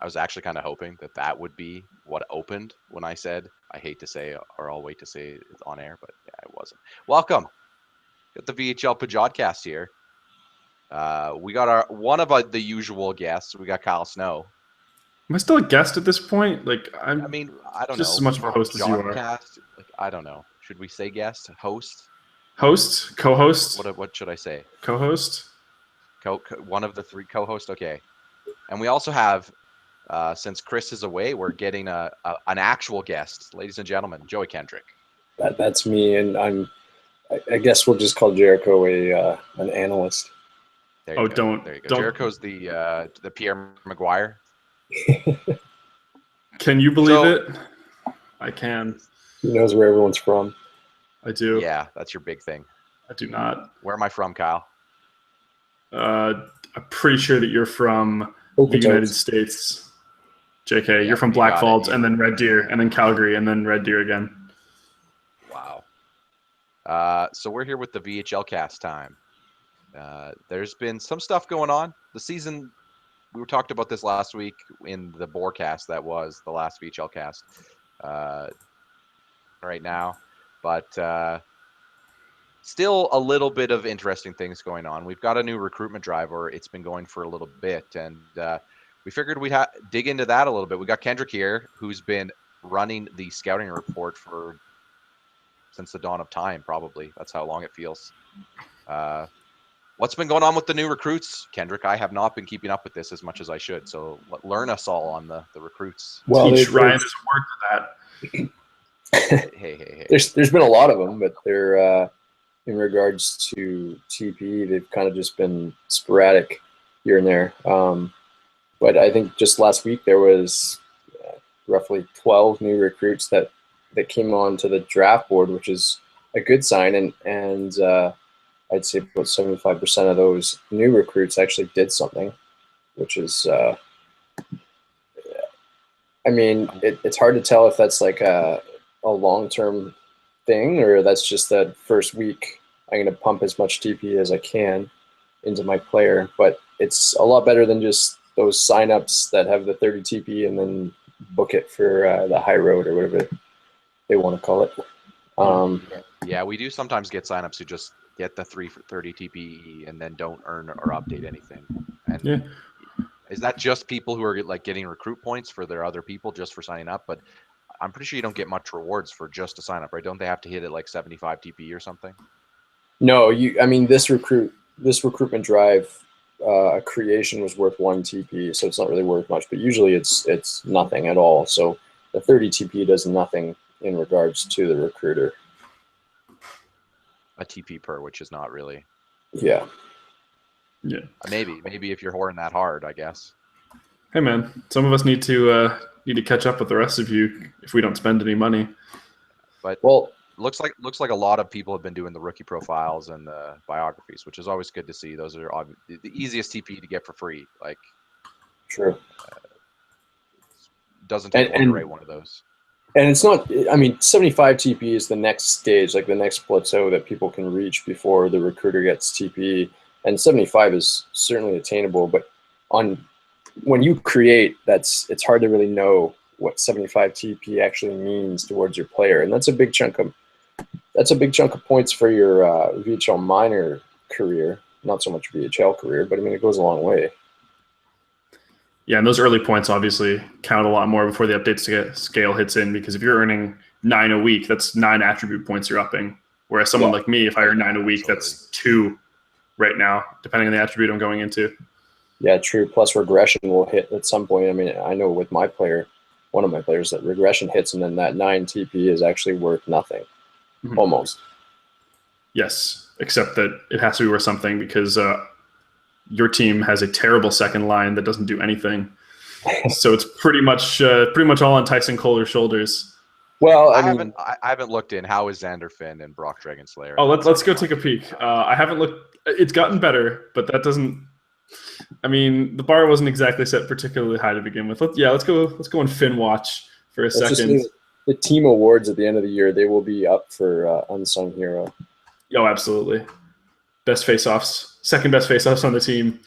I was actually kind of hoping that would be what opened when I said, I hate to say, or I'll wait to say it on air, but yeah, it wasn't. Welcome. Got the VHL Pajodcast here. We got one of the usual guests. We got Kyle Snow. Am I still a guest at this point? I mean, I don't just know. as much of For a host as you are. Pajodcast, like, I don't know. Should we say guest, host, Host, co-host, what should I say? co-host. One of the three co-hosts. Okay, and we also have, since Chris is away, we're getting an actual guest, ladies and gentlemen, Joey Kendrick. That's me, and I guess we'll just call Jericho an analyst. There you go. There you go. Don't. Jericho's the Pierre Maguire. Can you believe it? I can. He knows where everyone's from. I do. Yeah, that's your big thing. I do not. Where am I from, Kyle? I'm pretty sure that you're from the United States. JK, yeah, you're from Black Falls, and then Red Deer, and then Calgary, and then Red Deer again. Wow. So we're here with the VHL cast time. There's been some stuff going on. The season, we talked about this last week in the Borecast. That was the last VHL cast right now. But still a little bit of interesting things going on. We've got a new recruitment drive, or it's been going for a little bit. And we figured we'd dig into that a little bit. We got Kendrick here, who's been running the scouting report since the dawn of time, probably. That's how long it feels. What's been going on with the new recruits, Kendrick? I have not been keeping up with this as much as I should. So learn us all on the recruits. Well, teach Ryan his word for that. hey. There's been a lot of them, but they're in regards to TP, they've kind of just been sporadic here and there. But I think just last week there was roughly 12 new recruits that came on to the draft board, which is a good sign. And I'd say about 75% of those new recruits actually did something, which is, I mean, it's hard to tell if that's like a long-term thing, or that's just that first week I'm going to pump as much TP as I can into my player. But it's a lot better than just those signups that have the 30 TP and then book it for the high road or whatever they want to call it. Yeah, we do sometimes get signups who just get the 3 for 30 TP and then don't earn or update anything. And yeah. Is that just people who are like getting recruit points for their other people just for signing up? But I'm pretty sure you don't get much rewards for just a sign up, right? Don't they have to hit it like 75 TP or something? No, I mean, this recruitment drive creation was worth 1 TP, so it's not really worth much. But usually it's nothing at all. So the 30 TP does nothing in regards to the recruiter. A TP per, which is not really. Yeah. Yeah. Maybe if you're whoring that hard, I guess. Hey man, some of us need to catch up with the rest of you if we don't spend any money. But looks like a lot of people have been doing the rookie profiles and the biographies, which is always good to see. Those are the easiest TP to get for free. Like, sure. Doesn't take long to write one of those. And it's not, I mean, 75 TP is the next stage, like the next plateau that people can reach before the recruiter gets TP. And 75 is certainly attainable, but when you create, it's hard to really know what 75 TP actually means towards your player. And that's a big chunk of points for your VHL minor career, not so much VHL career, but I mean, it goes a long way. Yeah, and those early points obviously count a lot more before the update scale hits in, because if you're earning 9 a week, that's 9 attribute points you're upping. Whereas someone like me, if I earn 9 a week, that's 2 right now, depending on the attribute I'm going into. Yeah, true. Plus regression will hit at some point. I mean, I know with my player, one of my players, that regression hits, and then that 9 TP is actually worth nothing, almost. Yes, except that it has to be worth something because your team has a terrible second line that doesn't do anything. So it's pretty much all on Tyson Kohler's shoulders. Well, I haven't looked in. How is Xander Finn and Brock Dragonslayer? Oh, let's go take a peek. I haven't looked. It's gotten better, but that doesn't. I mean, the bar wasn't exactly set particularly high to begin with. Let's go and Finn watch for a second. The team awards at the end of the year, they will be up for unsung hero. Oh, absolutely. Best face-offs, second best face-offs on the team.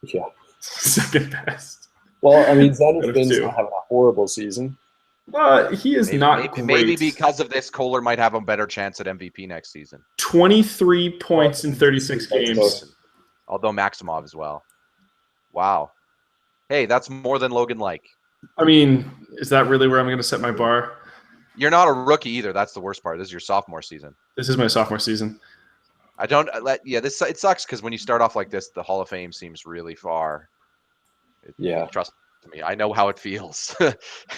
Yeah, second best. Well, I mean, Zenit's not having a horrible season. He is not great. Maybe because of this, Kohler might have a better chance at MVP next season. 23 points in 36 games. Although Maximov as well. Wow. Hey, that's more than Logan like. I mean, is that really where I'm going to set my bar? You're not a rookie either. That's the worst part. This is your sophomore season. This is my sophomore season. It sucks because when you start off like this, the Hall of Fame seems really far. Trust me, I know how it feels.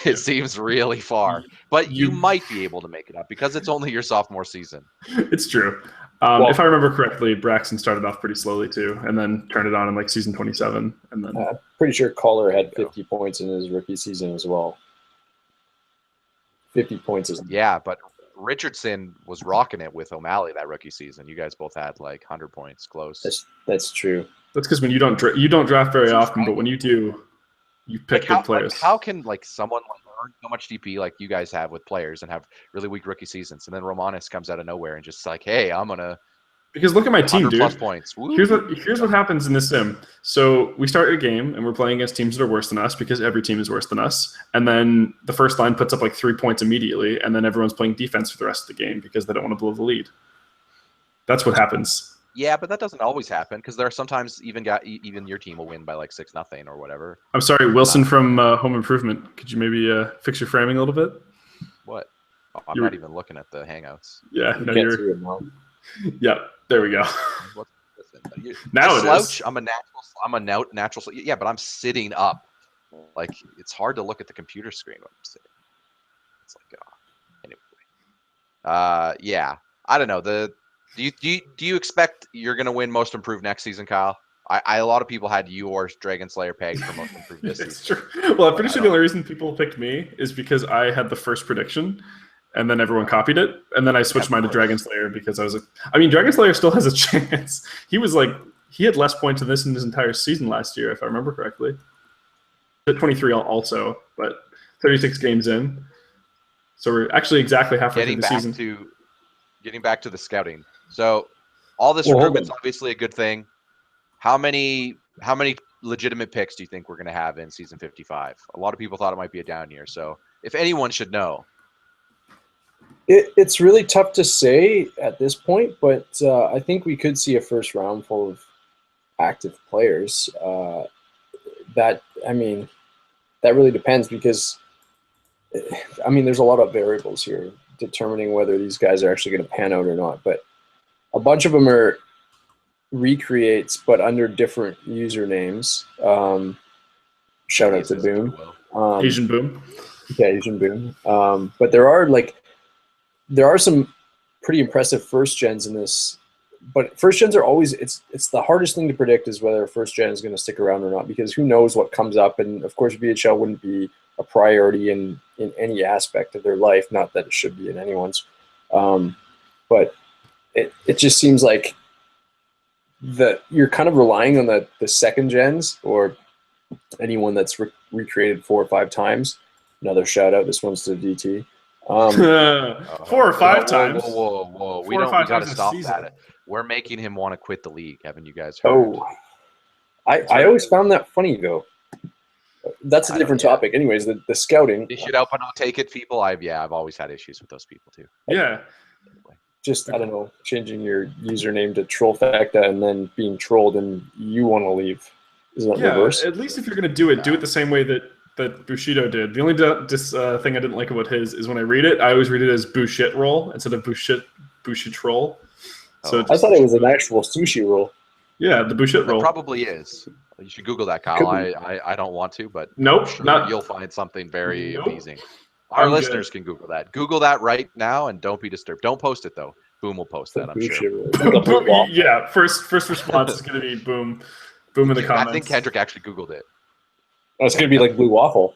It seems really far, but you might be able to make it up because it's only your sophomore season. It's true. If I remember correctly, Braxton started off pretty slowly too, and then turned it on in like season 27. And then I'm pretty sure Kohler had 50 points in his rookie season as well. 50 points is but Richardson was rocking it with O'Malley that rookie season. You guys both had like 100 points close. That's true. That's because when you don't draft very often, but when you do, you pick good players. How can someone earn so much DP like you guys have with players and have really weak rookie seasons, and then Romanis comes out of nowhere and just hey, I'm gonna. Because look at my team, dude. Plus points. Here's what happens in this sim. So we start a game and we're playing against teams that are worse than us because every team is worse than us. And then the first line puts up 3 points immediately, and then everyone's playing defense for the rest of the game because they don't want to blow the lead. That's what happens. Yeah, but that doesn't always happen because there are sometimes even your team will win by 6-0 or whatever. I'm sorry, Wilson from Home Improvement. Could you maybe fix your framing a little bit? What? Oh, I'm not even looking at the Hangouts. Yeah, you're. Yeah, there we go. Now it is. I'm a natural. Yeah, but I'm sitting up. It's hard to look at the computer screen when I'm sitting. It's anyway. Yeah, I don't know. Do you expect you're gonna win Most Improved next season, Kyle? A lot of people had you or Dragon Slayer pegged for Most Improved this season. It's true. Well, I'm pretty sure the only reason people picked me is because I had the first prediction. And then everyone copied it, and then I switched mine to Dragon Slayer because I was Dragon Slayer still has a chance. He had less points in this in his entire season last year, if I remember correctly. At 23 also, but 36 games in. So we're actually exactly halfway through the season. Getting back to the scouting. So all this recruitment's obviously a good thing. How many legitimate picks do you think we're going to have in season 55? A lot of people thought it might be a down year. So if anyone should know. It's really tough to say at this point, but I think we could see a first round full of active players. That really depends because, there's a lot of variables here determining whether these guys are actually going to pan out or not. But a bunch of them are recreates, but under different usernames. Shout out to Boom. Asian Boom. Yeah, Asian Boom. But there are some pretty impressive first gens in this, but first gens are always it's the hardest thing to predict is whether a first gen is going to stick around or not because who knows what comes up, and of course VHL wouldn't be a priority in any aspect of their life, not that it should be in anyone's, but it just seems like that you're kind of relying on the second gens or anyone that's recreated 4 or 5 times. Another shout out, this one's to DT. 4 or 5 times. Whoa! We got to stop that. We're making him want to quit the league. Haven't you guys heard? I always found that funny though. That's a different topic. Anyways, the scouting. You should open up, take it, people. I've always had issues with those people too. Yeah. Just I don't know, changing your username to Trollfacta and then being trolled and you want to leave. Isn't that reverse? At least if you're gonna do it the same way that Bushido did. The only thing I didn't like about his is when I read it, I always read it as Bushit roll instead of Bushit roll. So I thought it was an actual sushi roll. Yeah, the Bushit roll. It probably is. You should Google that, Kyle. I don't want to, but nope, you'll find something very amazing. Our listeners can Google that. Google that right now and don't be disturbed. Don't post it though. Boom will post that, I'm sure. Yeah, first response is going to be Boom in the comments. I think Kendrick actually Googled it. Oh, it's going to be like Blue Waffle.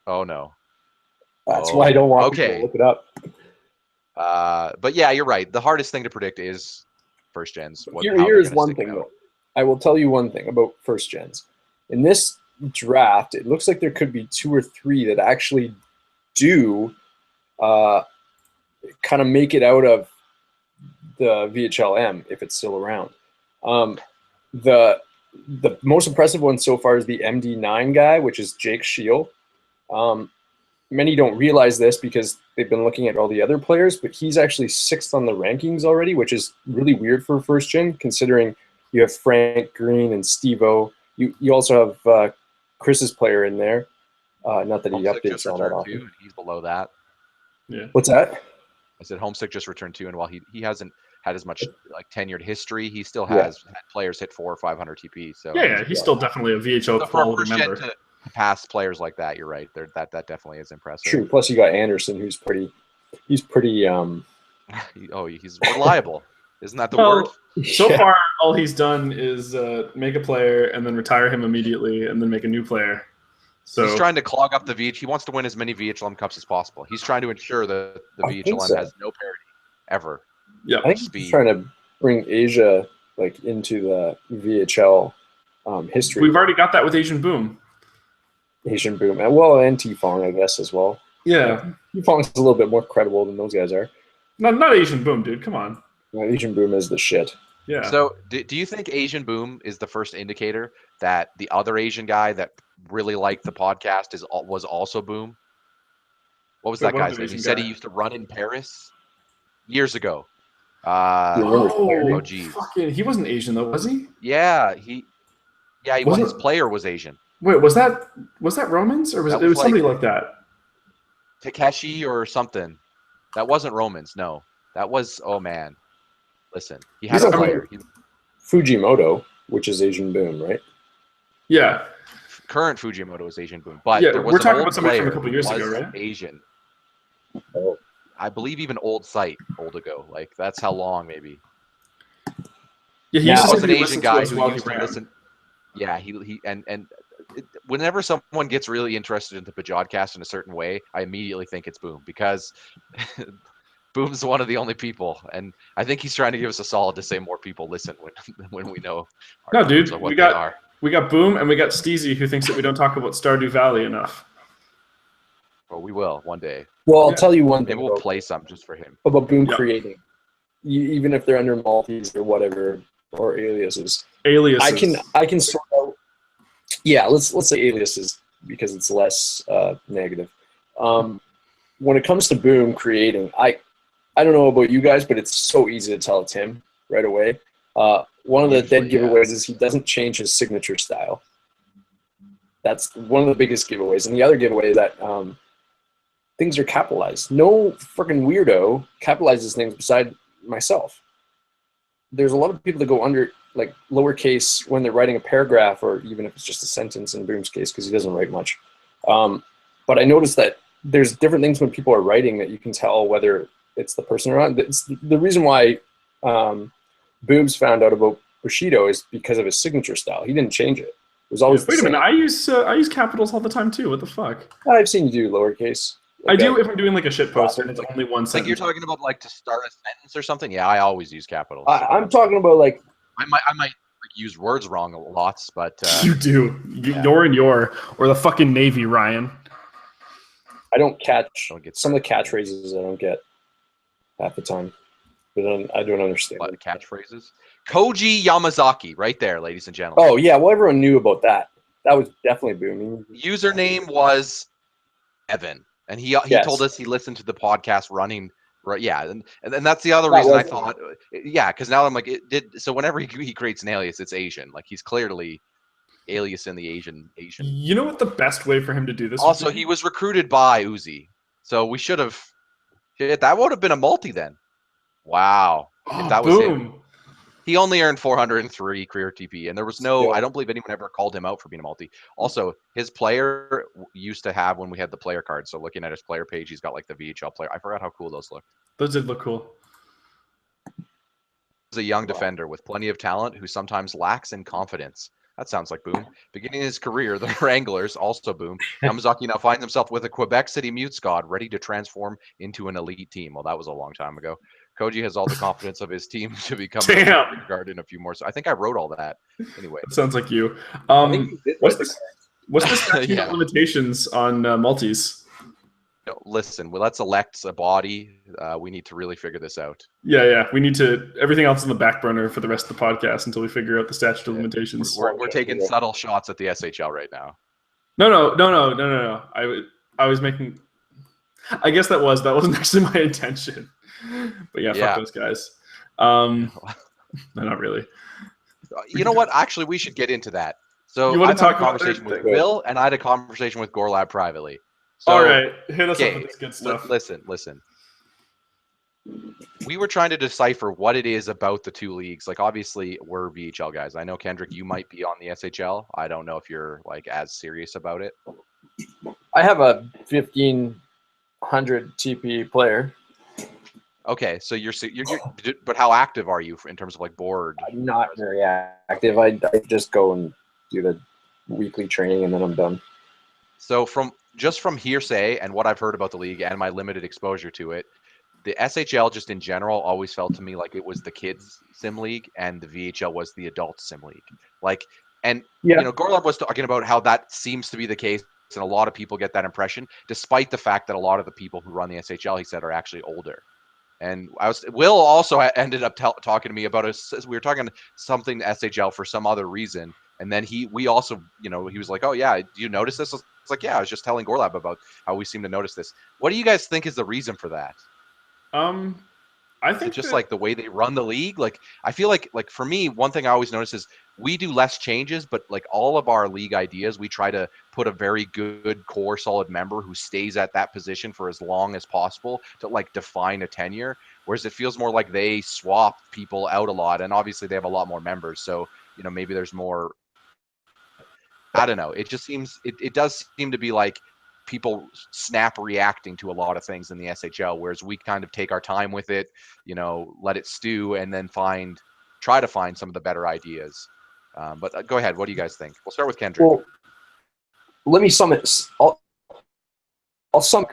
Oh, no. That's why I don't want people to look it up. But yeah, you're right. The hardest thing to predict is first gens. Here is one thing, though. I will tell you one thing about first gens. In this draft, it looks like there could be 2 or 3 that actually do kind of make it out of the VHLM if it's still around. the most impressive one so far is the MD9 guy, which is Jake Shield. Many don't realize this because they've been looking at all the other players, but he's actually 6th on the rankings already, which is really weird for first gen, considering you have Frank Green and Steve-O. You also have Chris's player in there. Not that he updates all that often. And he's below that. Yeah. What's that? I said Homesick just returned 2, and while he hasn't had as much like tenured history, he still has had players hit 400 or 500 TP. So he's still definitely a VHL quality member. To pass players like that, you're right. That definitely is impressive. True. Plus, you got Anderson, who's pretty. He's reliable. Isn't that the word? So far, all he's done is make a player and then retire him immediately, and then make a new player. So he's trying to clog up the VH. He wants to win as many VHLM Cups as possible. He's trying to ensure that the VHLM has no parity ever. Yeah, I think he's trying to bring Asia into the VHL history. We've already got that with Asian Boom. Asian Boom, and T-Fong, I guess, as well. Yeah, T-Fong's a little bit more credible than those guys are. Not Asian Boom, dude. Come on. Asian Boom is the shit. Yeah. So, do you think Asian Boom is the first indicator that the other Asian guy that really liked the podcast was also Boom? What was that guy's name? He said he used to run in Paris years ago. Geez. He wasn't Asian though, was he? Yeah, his player was Asian. Wait, was that Romans or was it was somebody like that? Takeshi or something. That wasn't Romans. No, that was. Oh man, listen, he had a player. Fujimoto, which is Asian Boom, right? Yeah. Current Fujimoto is Asian Boom, but we're talking about somebody from a couple years ago, right? Asian. Oh. I believe even old ago. Like that's how long maybe. Yeah, he was an Asian guy who used to listen. Yeah, whenever someone gets really interested into Pajodcast in a certain way, I immediately think it's Boom because Boom's one of the only people, and I think he's trying to give us a solid to say more people listen when we know. No, dude, we got Boom and we got Steezy who thinks that we don't talk about Stardew Valley enough. Well, we will one day. Well, I'll tell you one thing. Maybe we'll play some just for him. About Boom creating, even if they're under multis or whatever or aliases. I can sort out. Yeah, let's say aliases because it's less negative. When it comes to Boom creating, I don't know about you guys, but it's so easy to tell it's him right away. One of the dead giveaways is he doesn't change his signature style. That's one of the biggest giveaways. And the other giveaway is that things are capitalized. No freaking weirdo capitalizes things beside myself. There's a lot of people that go under lowercase when they're writing a paragraph or even if it's just a sentence in Boom's case because he doesn't write much. But I noticed that there's different things when people are writing that you can tell whether it's the person or not. It's the reason why Boom's found out about Bushido is because of his signature style. He didn't change it. It was always Wait a minute, I use capitals all the time too. What the fuck? I've seen you do lowercase. I do if I'm doing like a shit post and it's only one sentence. Like you're talking about to start a sentence or something? Yeah, I always use capitals. I'm talking about I might use words wrong lots, but you do. You're in your or the fucking Navy, Ryan. I don't get some of the catchphrases. I don't get half the time, but I don't understand. What, catchphrases? Koji Yamazaki, right there, ladies and gentlemen. Oh yeah, well everyone knew about that. That was definitely booming. Username was Evan, and he told us he listened to the podcast running. Right, yeah, and that's the other reason I thought, because now I'm like, so whenever he creates an alias, it's Asian. Like he's clearly alias in the Asian. You know what the best way for him to do this? Also, he was recruited by Uzi, so we should have. That would have been a multi then. Wow, if that was him. He only earned 403 career TP, and there was I don't believe anyone ever called him out for being a multi. Also, his player used to have when we had the player card. So looking at his player page, he's got like the VHL player. I forgot how cool those look. Those did look cool. He's a young defender with plenty of talent who sometimes lacks in confidence. That sounds like Boom. Beginning his career, the Wranglers, also Boom. Yamazaki now finds himself with a Quebec City Mute squad ready to transform into an elite team. Well, that was a long time ago. Koji has all the confidence of his team to become a guard in a few more. So I think I wrote all that. Anyway, that sounds like you. What's the limitations on multis? listen, well, let's elect a body. We need to really figure this out. Yeah. We need to. Everything else on the back burner for the rest of the podcast until we figure out the statute of limitations. We're taking subtle shots at the SHL right now. No. I was making. I guess that wasn't actually my intention. But yeah, fuck those guys. No, not really. You know what? Actually, we should get into that. So you want to talk a conversation with Will, and I had a conversation with Gorlab privately. So, all right, hit us up with this good stuff. Listen. We were trying to decipher what it is about the two leagues. Like, obviously, we're VHL guys. I know, Kendrick, you might be on the SHL. I don't know if you're like as serious about it. I have a 1,500 TP player. Okay, so you're but how active are you in terms of like board? I'm not very active. I just go and do the weekly training and then I'm done. So from hearsay and what I've heard about the league and my limited exposure to it, the SHL just in general always felt to me like it was the kids sim league and the VHL was the adult sim league. Like, and you know, Gorlab was talking about how that seems to be the case, and a lot of people get that impression, despite the fact that a lot of the people who run the SHL, he said, are actually older. And Will also ended up talking to me about we were talking something to SHL for some other reason, and then we also, you know, he was like, "Oh yeah, do you notice this?" It's like, "Yeah, I was just telling Gorlab about how we seem to notice this." What do you guys think is the reason for that? I think just like the way they run the league. Like, I feel like for me, one thing I always notice is we do less changes, but like all of our league ideas, we try to put a very good core solid member who stays at that position for as long as possible to like define a tenure. Whereas it feels more like they swap people out a lot, and obviously they have a lot more members. So, you know, maybe there's more, I don't know. It just seems, it does seem to be like people snap reacting to a lot of things in the SHL, whereas we kind of take our time with it, you know, let it stew, and then try to find some of the better ideas. But go ahead. What do you guys think? We'll start with Kendrick. Well, let me sum it. I'll sum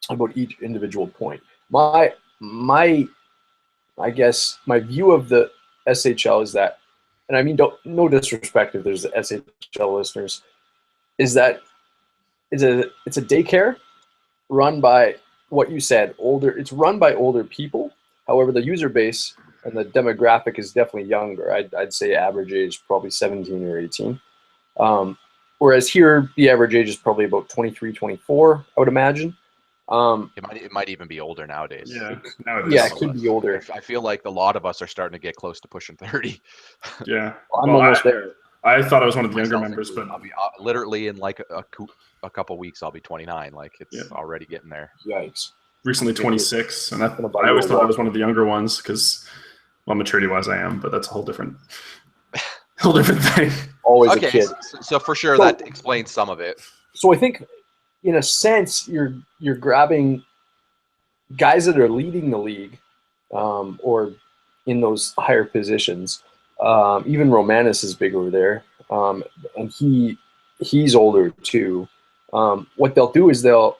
about each individual point. I guess my view of the SHL is that, and I mean, no disrespect if there's SHL listeners, is that it's a daycare run by what you said, older. It's run by older people. However, the user base and the demographic is definitely younger. I'd say average age probably 17 or 18. Whereas here, the average age is probably about 23, 24, I would imagine. It might even be older nowadays. Yeah, it could be older. I feel like a lot of us are starting to get close to pushing 30. Yeah, I'm almost there. I thought I was one of the younger members, but I'll be literally in like a couple weeks, I'll be 29. Like it's already getting there. Yikes! Recently 26, and I always thought I was one of the younger ones because, well, maturity-wise, I am, but that's a whole different thing. Always a kid. So for sure, that explains some of it. So I think, in a sense, you're grabbing guys that are leading the league, or in those higher positions. Even Reminisce is big over there, and he's older too. What they'll do is the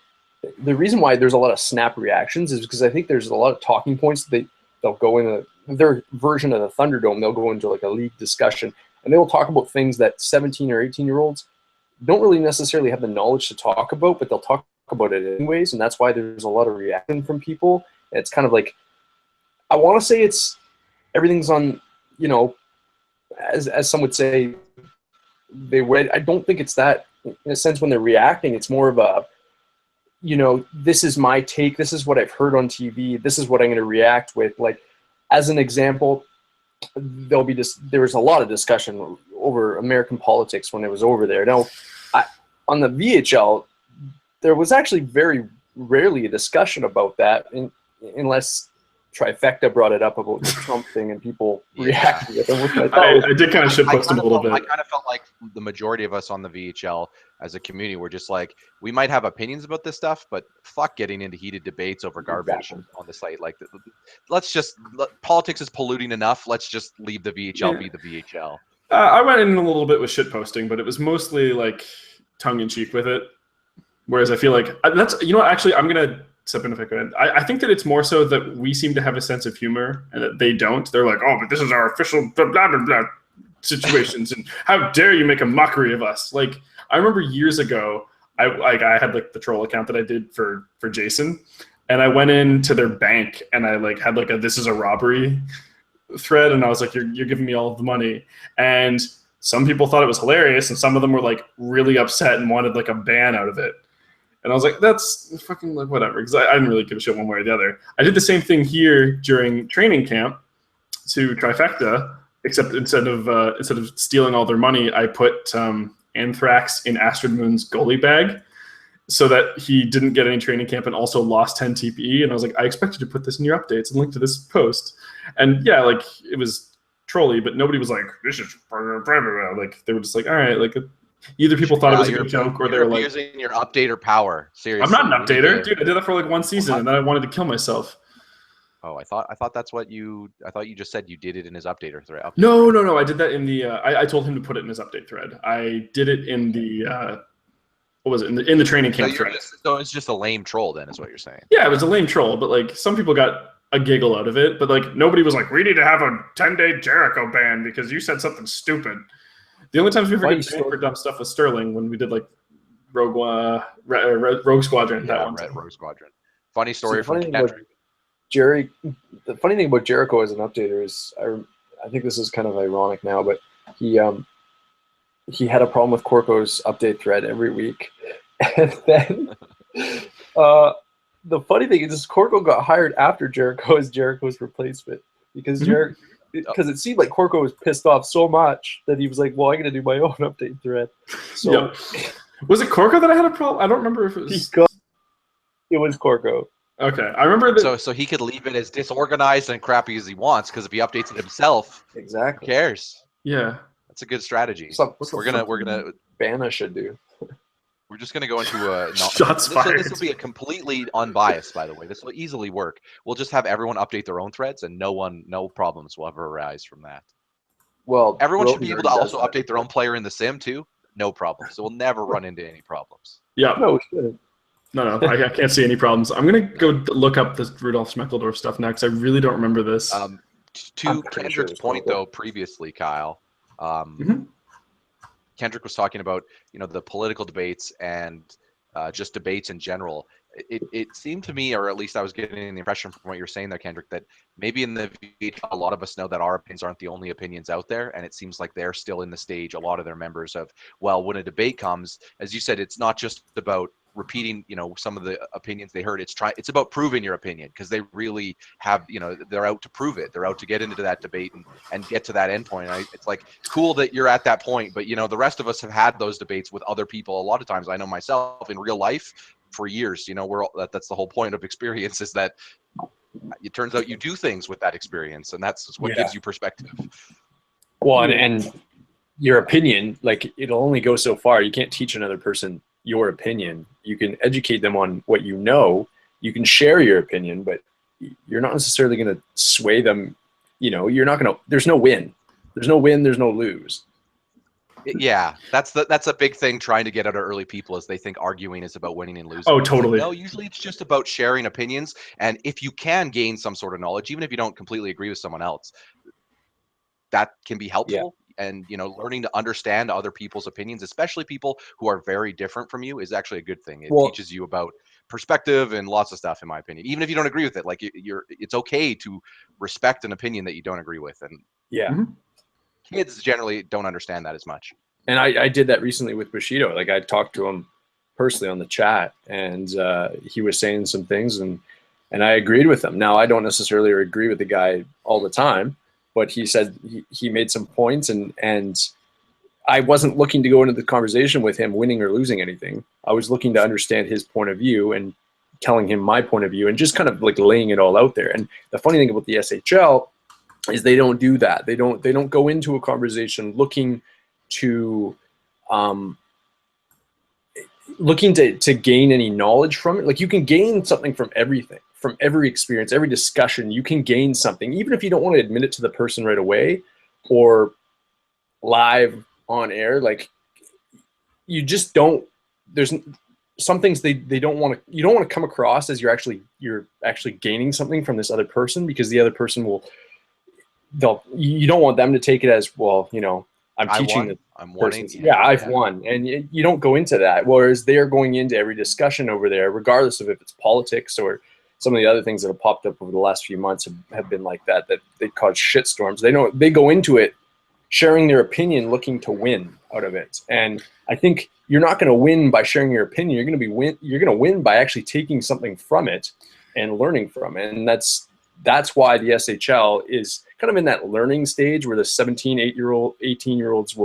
reason why there's a lot of snap reactions is because I think there's a lot of talking points that they'll go in their version of the Thunderdome. They'll go into like a league discussion, and they will talk about things that 17 or 18-year-olds don't really necessarily have the knowledge to talk about, but they'll talk about it anyways, and that's why there's a lot of reaction from people. It's kind of like, I want to say it's everything's on, you know, as some would say, they would. I don't think it's that. In a sense, when they're reacting, it's more of a, you know, this is my take. This is what I've heard on TV. This is what I'm going to react with. Like, as an example, there was a lot of discussion over American politics when it was over there. Now, on the VHL, there was actually very rarely a discussion about that, unless Trifecta brought it up about the Trump thing and people reacted with it. I did kind of shitpost him a little bit. I kind of felt like the majority of us on the VHL as a community were just like, we might have opinions about this stuff, but fuck getting into heated debates over garbage on the site. Like, politics is polluting enough. Let's just leave the VHL be the VHL. I went in a little bit with shitposting, but it was mostly like tongue-in-cheek with it. Whereas I feel like that's, you know what, actually, I'm going to step in if I could. I think that it's more so that we seem to have a sense of humor and that they don't. They're like, oh, but this is our official blah, blah, blah, blah situations, and how dare you make a mockery of us? Like, I remember years ago, I had like the troll account that I did for Jason, and I went into their bank and I like had like a "this is a robbery" thread, and I was like, you're giving me all of the money. And some people thought it was hilarious, and some of them were like really upset and wanted like a ban out of it. And I was like, that's fucking like whatever, because I didn't really give a shit one way or the other. I did the same thing here during training camp to Trifecta, except instead of stealing all their money, I put Anthrax in Astrid Moon's goalie bag so that he didn't get any training camp and also lost 10 TPE. And I was like, I expect you to put this in your updates and link to this post. And yeah, like it was trolly, but nobody was like, this is like, they were just like, all right, like either people thought it was a good joke or they were like using your updater power. Seriously. I'm not an updater, dude. I did that for like one season and then I wanted to kill myself. Oh, I thought that's what I thought you just said you did it in his updater thread. No. I did that in the. I told him to put it in his update thread. I did it in the. What was it in the training camp thread? So it's just a lame troll, then, is what you're saying? Yeah, it was a lame troll, but like some people got a giggle out of it, but like nobody was like, we need to have a 10-day Jericho ban because you said something stupid. The only times we ever get banned for dumb stuff was Sterling when we did like Rogue Squadron. Yeah, Rogue Squadron. Funny story from Kendrick. The funny thing about Jericho as an updater is, I think this is kind of ironic now, but he had a problem with Corco's update thread every week, and then the funny thing is, Corco got hired after Jericho as Jericho's replacement because because it seemed like Corco was pissed off so much that he was like, "Well, I'm going to do my own update thread." So, was it Corco that I had a problem? I don't remember if it was. It was Corco. Okay, I remember that. So he could leave it as disorganized and crappy as he wants, because if he updates it himself, exactly, who cares? Yeah, that's a good strategy. We're gonna Banna should do. We're just gonna go into a shots fired. This will be a completely unbiased, by the way. This will easily work. We'll just have everyone update their own threads, and no problems will ever arise from that. Well, everyone should be able to also update their own player in the sim too. No problem. So we'll never run into any problems. Yeah. No, we shouldn't. No, I can't see any problems. I'm going to go look up this Rudolph Schmeckeldorf stuff now because I really don't remember this. To Kendrick's point, though, previously, Kyle, Kendrick was talking about, the political debates and just debates in general. It seemed to me, or at least I was getting the impression from what you're saying there, Kendrick, that maybe in the VHL, a lot of us know that our opinions aren't the only opinions out there, and it seems like they're still in the stage, a lot of their members, of, well, when a debate comes, as you said, it's not just about repeating some of the opinions they heard. It's about proving your opinion, because they really have, they're out to prove it. They're out to get into that debate and get to that end point. It's like cool that you're at that point, but the rest of us have had those debates with other people a lot of times. I know myself in real life for years, that's the whole point of experience, is that it turns out you do things with that experience, and that's what gives you perspective. Well, and your opinion, like, it'll only go so far. You can't teach another person your opinion. You can educate them on what you know. You can share your opinion, but you're not necessarily going to sway them. You're not going to. There's no win. There's no win. There's no lose. Yeah, that's a big thing trying to get out of early people, is they think arguing is about winning and losing. Oh, totally. No, usually it's just about sharing opinions, and if you can gain some sort of knowledge, even if you don't completely agree with someone else, that can be helpful. Yeah. And learning to understand other people's opinions, especially people who are very different from you, is actually a good thing. It teaches you about perspective and lots of stuff, in my opinion. Even if you don't agree with it, like it's okay to respect an opinion that you don't agree with. And kids generally don't understand that as much. And I did that recently with Bushido. Like, I talked to him personally on the chat, and he was saying some things, and I agreed with him. Now, I don't necessarily agree with the guy all the time, but he said he made some points, and I wasn't looking to go into the conversation with him winning or losing anything. I was looking to understand his point of view and telling him my point of view, and just kind of like laying it all out there. And the funny thing about the SHL is they don't do that. They don't go into a conversation looking to gain any knowledge from it. Like, you can gain something from everything. From every experience, every discussion, you can gain something, even if you don't want to admit it to the person right away or live on air. Like, you just don't. There's some things they don't want to. You don't want to come across as you're actually gaining something from this other person, because the other person will. You don't want them to take it as, well, I'm teaching the I'm person. winning. Yeah, I've won. And you don't go into that. Whereas they're going into every discussion over there, regardless of if it's politics or some of the other things that have popped up over the last few months have been like that they cause shitstorms. They go into it sharing their opinion, looking to win out of it. And I think you're not going to win by sharing your opinion. You're going to win by actually taking something from it and learning from it. And that's why the SHL is kind of in that learning stage where the 17, 18-year-olds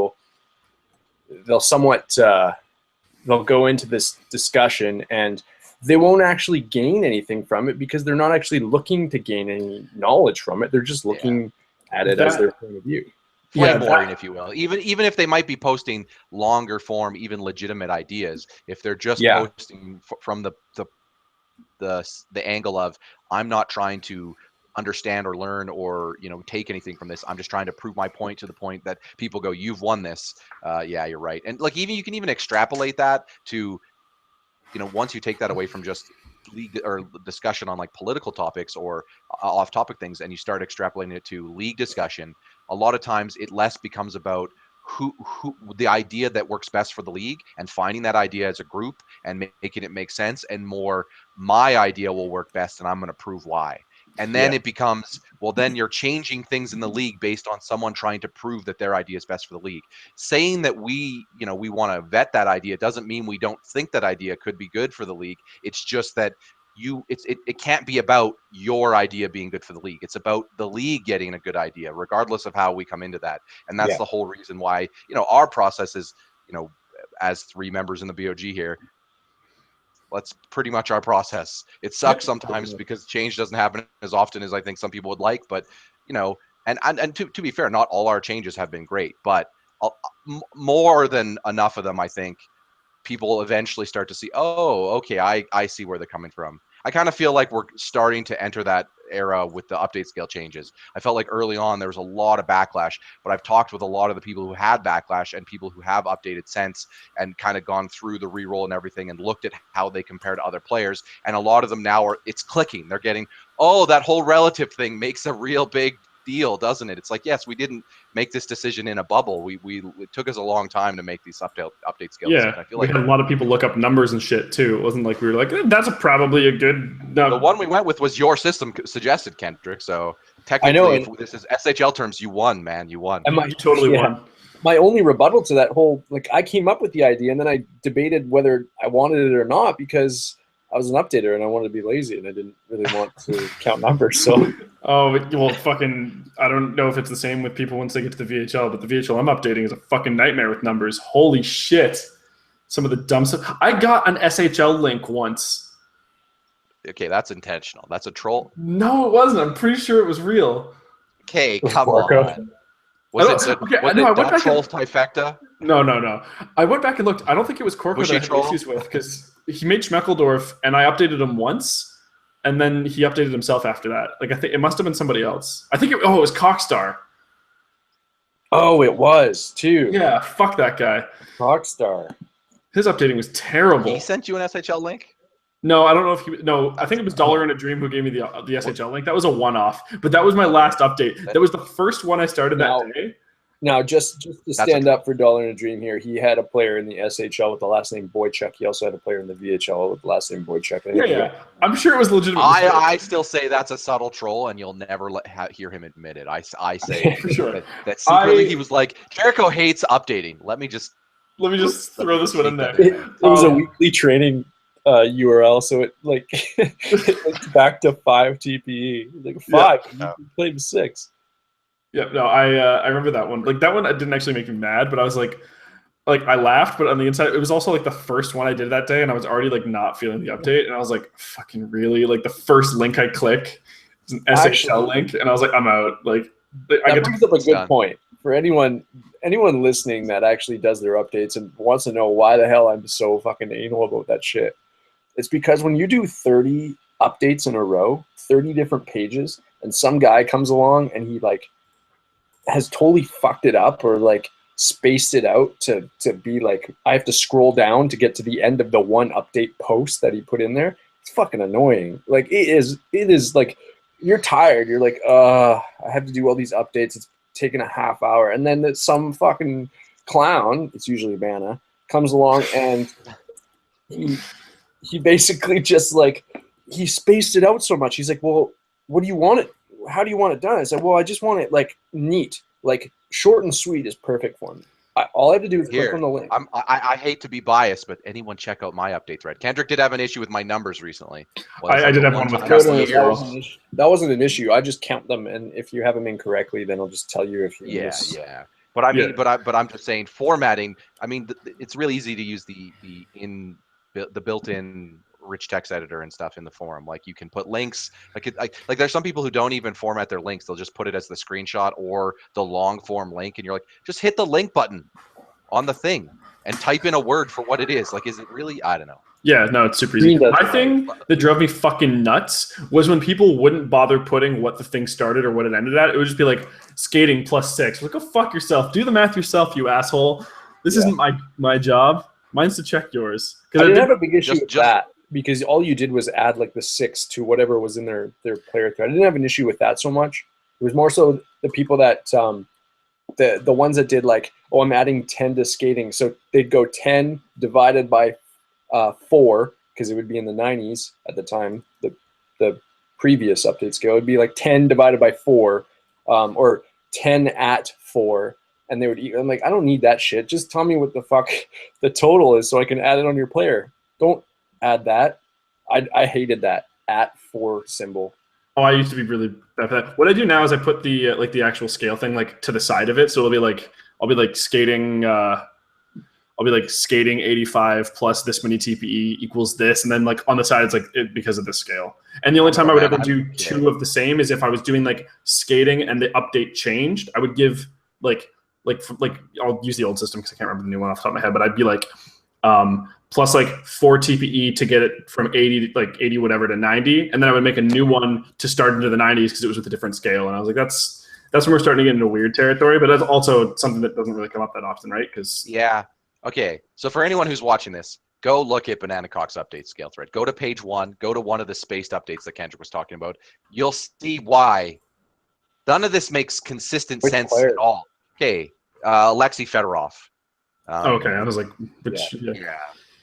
they'll somewhat they'll go into this discussion and they won't actually gain anything from it because they're not actually looking to gain any knowledge from it. They're just looking at it as their point of view. Flameborn, if you will. Even if they might be posting longer form, even legitimate ideas, if they're just posting from the angle of I'm not trying to understand or learn or take anything from this. I'm just trying to prove my point to the point that people go, you've won this. Yeah, you're right. And like you can even extrapolate that to once you take that away from just league or discussion on like political topics or off-topic things, and you start extrapolating it to league discussion, a lot of times it less becomes about who the idea that works best for the league and finding that idea as a group and making it make sense, and more my idea will work best and I'm going to prove why. And then it becomes, well, then you're changing things in the league based on someone trying to prove that their idea is best for the league. Saying that we want to vet that idea doesn't mean we don't think that idea could be good for the league. It's just that it can't be about your idea being good for the league. It's about the league getting a good idea, regardless of how we come into that. And that's the whole reason why, our process is, as 3 members in the BOG here, that's pretty much our process. It sucks sometimes because change doesn't happen as often as I think some people would like, but and to be fair, not all our changes have been great, but more than enough of them, I think people eventually start to see, oh, okay, I see where they're coming from. I kind of feel like we're starting to enter that era with the update scale changes. I felt like early on there was a lot of backlash, but I've talked with a lot of the people who had backlash and people who have updated since and kind of gone through the reroll and everything and looked at how they compare to other players. And a lot of them now it's clicking. They're getting, oh, that whole relative thing makes a real big deal, doesn't it? It's like, yes, we didn't make this decision in a bubble. It took us a long time to make these update scales. Yeah, I feel like we had a lot of people look up numbers and shit too. It wasn't like we were like, that's probably a good. No. The one we went with was your system suggested, Kendrick. So technically, if this is SHL terms, you won, man. You won. You totally won. My only rebuttal to that whole, I came up with the idea and then I debated whether I wanted it or not because I was an updater and I wanted to be lazy and I didn't really want to count numbers. So, I don't know if it's the same with people once they get to the VHL, but the VHL I'm updating is a fucking nightmare with numbers. Holy shit. Some of the dumb stuff. I got an SHL link once. Okay, that's intentional. That's a troll. No, it wasn't. I'm pretty sure it was real. Okay, come on. Was it troll trifecta? No. I went back and looked. I don't think it was Corco that I had issues with because he made Schmeckeldorf and I updated him once and then he updated himself after that. I think it must have been somebody else. I think it was Cockstar. Oh, it was too. Yeah, fuck that guy. Cockstar. His updating was terrible. He sent you an SHL link? No, I don't know if No, I think it was Dollar in a Dream who gave me the SHL link. That was a one-off, but that was my last update. That was the first one I started that day. Now, just to stand up for Dollar in a Dream here, he had a player in the SHL with the last name Boychuk. He also had a player in the VHL with the last name Boychuk. Yeah. I'm sure it was legitimate. I still say that's a subtle troll, and you'll never hear him admit it. I say for sure that secretly he was like, Jericho hates updating. Let me just throw this one in there. It was a weekly training URL, so it it linked back to 5 TPE. Like 5, you played 6. Yeah, no, I remember that one. That one didn't actually make me mad, but I was like I laughed, but on the inside, it was also the first one I did that day, and I was already not feeling the update, and I was like, fucking really? The first link I click is an SHL link, and I was like, I'm out. That brings up a good point for anyone listening that actually does their updates and wants to know why the hell I'm so fucking anal about that shit. It's because when you do 30 updates in a row, 30 different pages, and some guy comes along and he has totally fucked it up or spaced it out to be I have to scroll down to get to the end of the one update post that he put in there. It's fucking annoying. It is you're tired. You're I have to do all these updates. It's taking a half hour, and then some fucking clown, it's usually Vanna, comes along and he basically just like, he spaced it out so much. He's like, well, what do you want it? How do you want it done? I said, well, I just want it like neat, like short and sweet is perfect for me. All I have to do is click on the link. I hate to be biased, but anyone check out my update thread. Kendrick did have an issue with my numbers recently. I did have one with custom that wasn't an issue. I just count them, and if you have them incorrectly, then I'll just tell you if you miss. Yeah. But I mean, but I'm just saying formatting. I mean, it's really easy to use the built-in rich text editor and stuff in the forum. Like you can put links. Like there's some people who don't even format their links. They'll just put it as the screenshot or the long form link, and you're like, just hit the link button on the thing and type in a word for what it is. Like, is it really? I don't know. Yeah, no, it's super easy. My thing that drove me fucking nuts was when people wouldn't bother putting what the thing started or what it ended at. It would just be like skating +6. Like, go fuck yourself. Do the math yourself, you asshole. This isn't my job. Mine's to check yours. I didn't have a big issue with that because all you did was add like the 6 to whatever was in their player thread. I didn't have an issue with that so much. It was more so the people that the ones that did like, oh, I'm adding 10 to skating. So they'd go 10 divided by 4, because it would be in the 90s at the time, the previous update scale. It would be like 10 divided by 4, or 10 at 4. And they would I'm like, I don't need that shit. Just tell me what the fuck the total is so I can add it on your player. Don't add that. I hated that at 4 symbol. Oh, I used to be really bad for that. What I do now is I put the like the actual scale thing like to the side of it, so it'll be like I'll be like skating 85 plus this many TPE equals this, and then like on the side it's like because of the scale. And the only time I would ever do 2 of the same is if I was doing like skating and the update changed. I would give like I'll use the old system because I can't remember the new one off the top of my head, but I'd be like plus like 4 TPE to get it from 80 whatever to 90, and then I would make a new one to start into the 90s because it was with a different scale. And I was like, that's when we're starting to get into weird territory, but that's also something that doesn't really come up that often, right? Because okay, so for anyone who's watching this, go look at Banana Cock's update scale thread. Go to page 1. Go to one of the spaced updates that Kendrick was talking about. You'll see why none of this makes consistent sense at all. Okay, Alexei Fedorov. Okay, I was like, yeah.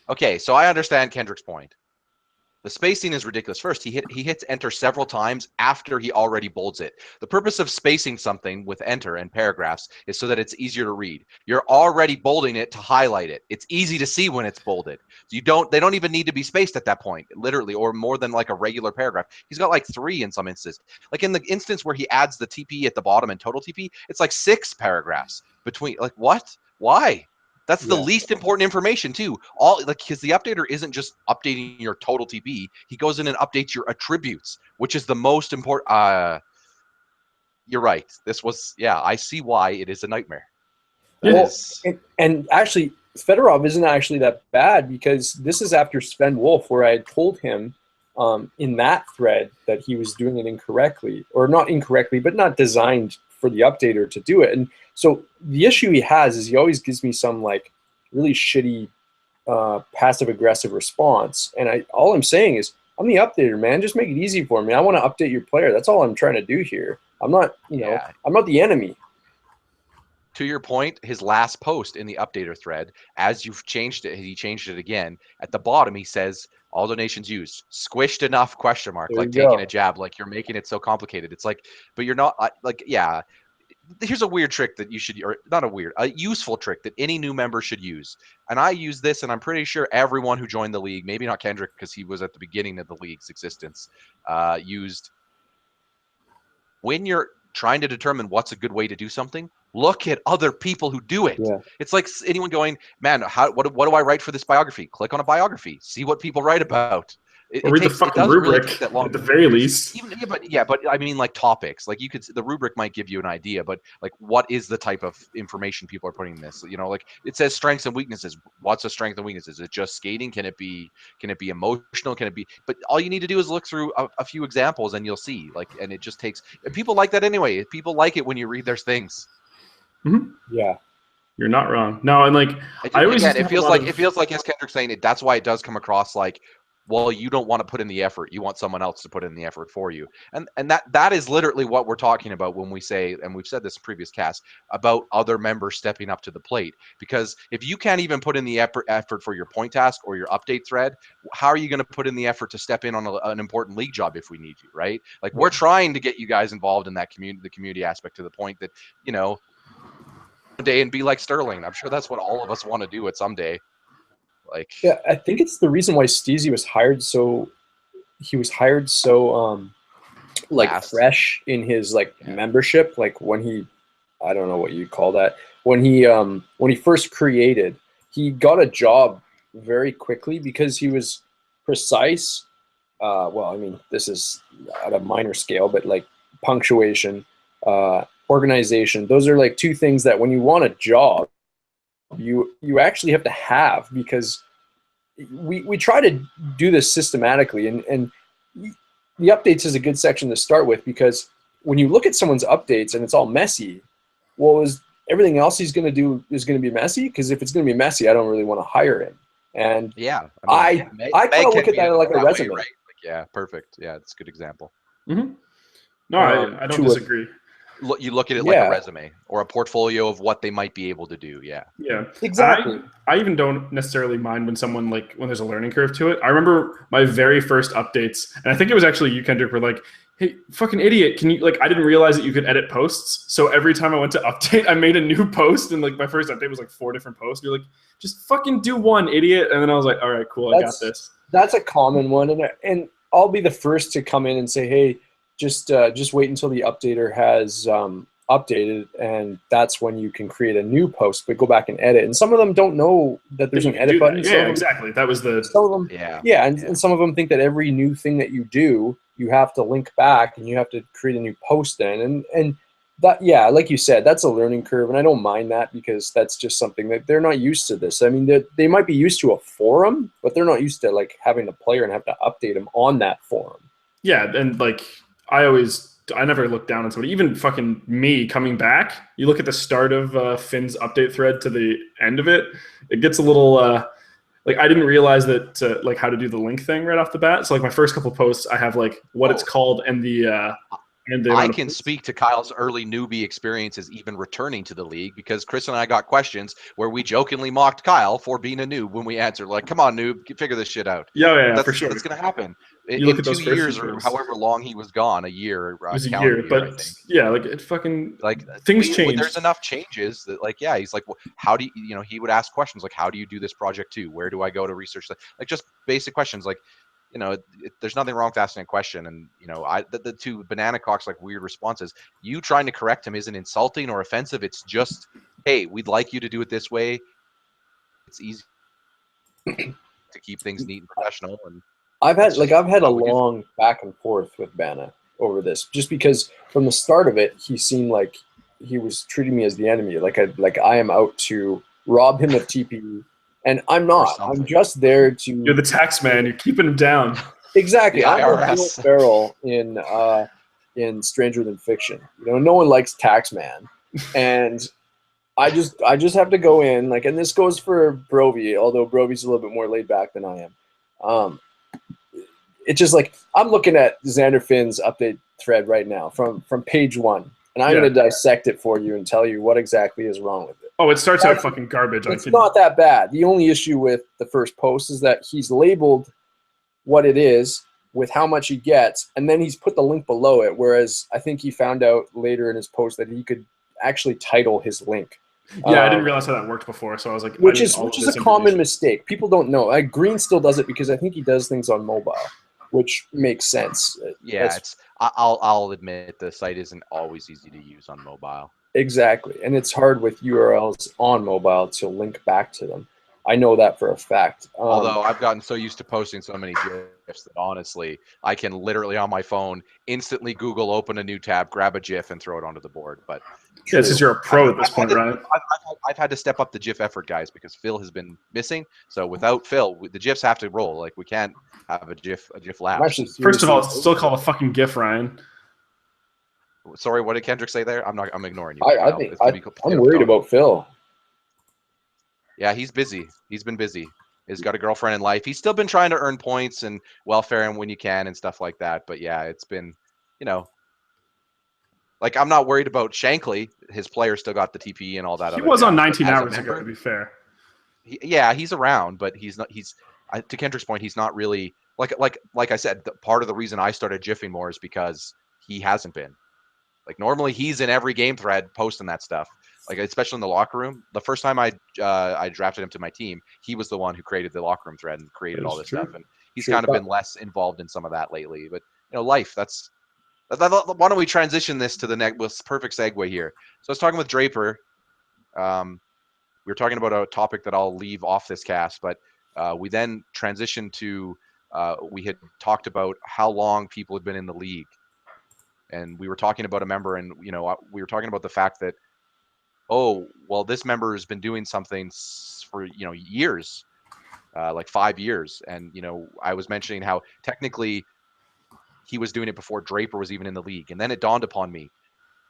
Okay, so I understand Kendrick's point. The spacing is ridiculous. First, he hits enter several times after he already bolds it. The purpose of spacing something with enter and paragraphs is so that it's easier to read. You're already bolding it to highlight it. It's easy to see when it's bolded. They don't even need to be spaced at that point, literally, or more than like a regular paragraph. He's got like 3 in some instances. Like in the instance where he adds the TP at the bottom and total TP, it's like 6 paragraphs between. Like what? Why? That's the least important information too. Because the updater isn't just updating your total TP. He goes in and updates your attributes, which is the most important. You're right. This was I see why it is a nightmare. And actually, Fedorov isn't actually that bad because this is after Sven Wolf, where I had told him in that thread that he was doing it incorrectly, or not incorrectly, but not designed for the updater to do it. And so the issue he has is he always gives me some like really shitty passive aggressive response. And all I'm saying is, I'm the updater, man. Just make it easy for me. I want to update your player. That's all I'm trying to do here. I'm not, I'm not the enemy. To your point, his last post in the updater thread, as you've changed it, he changed it again. At the bottom, he says, all donations used, squished enough, ? Like taking a jab, like you're making it so complicated. It's like, but you're not here's a weird trick that you should, or not a useful trick that any new member should use. And I use this, and I'm pretty sure everyone who joined the league, maybe not Kendrick because he was at the beginning of the league's existence, used. When you're trying to determine what's a good way to do something, look at other people who do it. Yeah. It's like anyone going, man, what do I write for this biography? Click on a biography. See what people write about. Read the fucking rubric really at the very least. But I mean, like topics. Like the rubric might give you an idea, but like, what is the type of information people are putting in this? Like it says strengths and weaknesses. What's a strength and weaknesses? Is it just skating? Can it be emotional? Can it be? But all you need to do is look through a few examples, and you'll see. And it just takes. And people like that anyway. People like it when you read their things. Mm-hmm. Yeah. You're not wrong. No, and like it feels like as Kendrick's saying it. That's why it does come across like well, you don't want to put in the effort. You want someone else to put in the effort for you. And that is literally what we're talking about when we say, and we've said this in previous casts, about other members stepping up to the plate. Because if you can't even put in the effort for your point task or your update thread, how are you going to put in the effort to step in on an important league job if we need you, right? Like, we're trying to get you guys involved in that the community aspect, to the point that, you know, one day and be like Sterling. I'm sure that's what all of us want to do at some day. Like, yeah, I think it's the reason why Steezy was hired so like fast. fresh in his like membership, like when he, I don't know what you call that, when he first created, he got a job very quickly because he was precise. Well, I mean, this is at a minor scale, but like punctuation, organization, those are like two things that when you want a job, you actually have to have, because we try to do this systematically, and the updates is a good section to start with, because when you look at someone's updates and it's all messy, well, is everything else he's going to do is going to be messy? Because if it's going to be messy, I don't really want to hire him. And yeah, I kind of look at that like a resume. Way, right? Like, yeah, perfect. Yeah, it's a good example. Mm-hmm. No, I don't disagree. You look at it like a resume or a portfolio of what they might be able to do. Yeah. Yeah, exactly. I even don't necessarily mind when someone, like, when there's a learning curve to it. I remember my very first updates, and I think it was actually you, Kendrick, were like, hey, fucking idiot, can you, like, I didn't realize that you could edit posts. So every time I went to update, I made a new post, and like my first update was like 4 different posts. You're like, just fucking do one, idiot. And then I was like, all right, cool, I got this. That's a common one, and I'll be the first to come in and say, hey, just wait until the updater has updated, and that's when you can create a new post, but go back and edit. And some of them don't know that there's an edit button. Yeah, exactly. That was the some of them. And some of them think that every new thing that you do, you have to link back and you have to create a new post then. And that, yeah, like you said, that's a learning curve, and I don't mind that, because that's just something that they're not used to this. I mean, they might be used to a forum, but they're not used to like having a player and have to update them on that forum. Yeah, and like I never look down on somebody. Even fucking me coming back, you look at the start of Finn's update thread to the end of it, it gets a little like, I didn't realize that like how to do the link thing right off the bat. So like my first couple posts, I have like what it's called and the I can speak to Kyle's early newbie experiences, even returning to the league, because Chris and I got questions where we jokingly mocked Kyle for being a noob when we answered, like, come on, noob, figure this shit out. Yeah, for sure. That's going to happen. You look in at 2 years or however long he was gone, a year. It was a year, but I think. Yeah, like it fucking, like things change. There's enough changes that, like, yeah, he's like, well, how do you, he would ask questions like, how do you do this project too? Where do I go to research that? Like, just basic questions, like, there's nothing wrong with asking a question. And, the two banana cocks, like, weird responses, you trying to correct him isn't insulting or offensive. It's just, hey, we'd like you to do it this way. It's easy to keep things neat and professional. And I've had a long back and forth with Bana over this, just because from the start of it, he seemed like he was treating me as the enemy. Like I am out to rob him of TPE. And I'm not. I'm just there to. You're the tax man. You're keeping him down. Exactly. I'm a Farrell in Stranger Than Fiction. No one likes tax man, and I just have to go in, like, and this goes for Brovy, although Brovy's a little bit more laid back than I am. It's just like, I'm looking at Xander Finn's update thread right now from page 1, and I'm going to dissect it for you and tell you what exactly is wrong with it. Oh, it starts out fucking garbage. It's not that bad. The only issue with the first post is that he's labeled what it is with how much he gets, and then he's put the link below it, whereas I think he found out later in his post that he could actually title his link. Yeah, I didn't realize how that worked before, so I was like, which is a common mistake. People don't know. Green still does it because I think he does things on mobile, which makes sense. Yeah, I'll admit the site isn't always easy to use on mobile. Exactly, and it's hard with URLs on mobile to link back to them. I know that for a fact. Although I've gotten so used to posting so many GIFs that honestly, I can literally on my phone instantly Google, open a new tab, grab a GIF, and throw it onto the board. But yeah, since you're a pro at this point, Ryan. I've had to step up the GIF effort, guys, because Phil has been missing. So without Phil, the GIFs have to roll. Like, we can't have a GIF lapse. First of all, it's still called a fucking GIF, Ryan. Sorry, what did Kendrick say there? I'm ignoring you. I'm worried about Phil. Yeah, he's busy. He's been busy. He's got a girlfriend in life. He's still been trying to earn points and welfare and when you can and stuff like that. But yeah, it's been, like I'm not worried about Shankly. His player still got the TPE and all that. He was on 19 hours member, ago, to be fair. He's around, but he's not. To Kendrick's point, he's not really like I said. Part of the reason I started jiffing more is because he hasn't been. Like normally he's in every game thread posting that stuff. Like especially in the locker room. The first time I drafted him to my team, he was the one who created the locker room thread and created all this stuff. And he's kind of been less involved in some of that lately. But life. Why don't we transition this to the next? Perfect segue here. So I was talking with Draper. We were talking about a topic that I'll leave off this cast, but we then transitioned to we had talked about how long people had been in the league, and we were talking about a member, and we were talking about the fact that this member has been doing something for years, like 5 years, and I was mentioning how technically he was doing it before Draper was even in the league, and then it dawned upon me.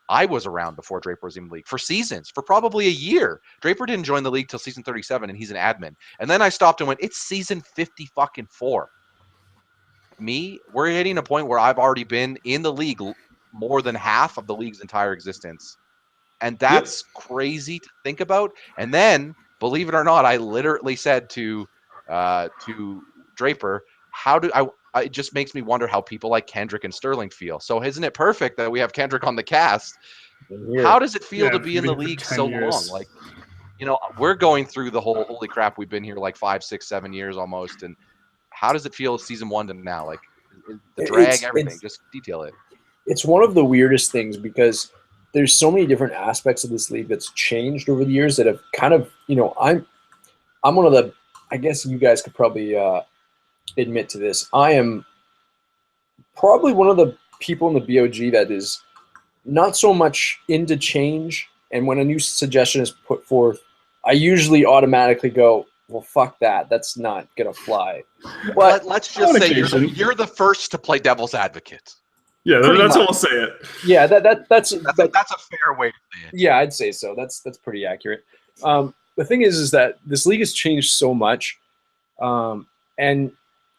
I was around before Draper was in the league for seasons, for probably a year. Draper didn't join the league till season 37, and he's an admin. And then I stopped and went, it's season 54. We're hitting a point where I've already been in the league more than half of the league's entire existence. And that's crazy to think about. And then, believe it or not, I literally said to Draper, it just makes me wonder how people like Kendrick and Sterling feel. So isn't it perfect that we have Kendrick on the cast? How does it feel to be in the league so long? Like, we're going through the whole, holy crap, we've been here like 5, 6, 7 years almost. And how does it feel season 1 to now? Like the drag, everything, just detail it. It's one of the weirdest things because there's so many different aspects of this league that's changed over the years that have kind of, I'm one of the, I guess you guys could probably admit to this. I am probably one of the people in the BOG that is not so much into change. And when a new suggestion is put forth, I usually automatically go, well, fuck that. That's not going to fly. But let's just say you're the first to play devil's advocate. Yeah, that's how we'll say it. Yeah, that's a fair way to say it. Yeah, I'd say so. That's pretty accurate. The thing is that this league has changed so much. And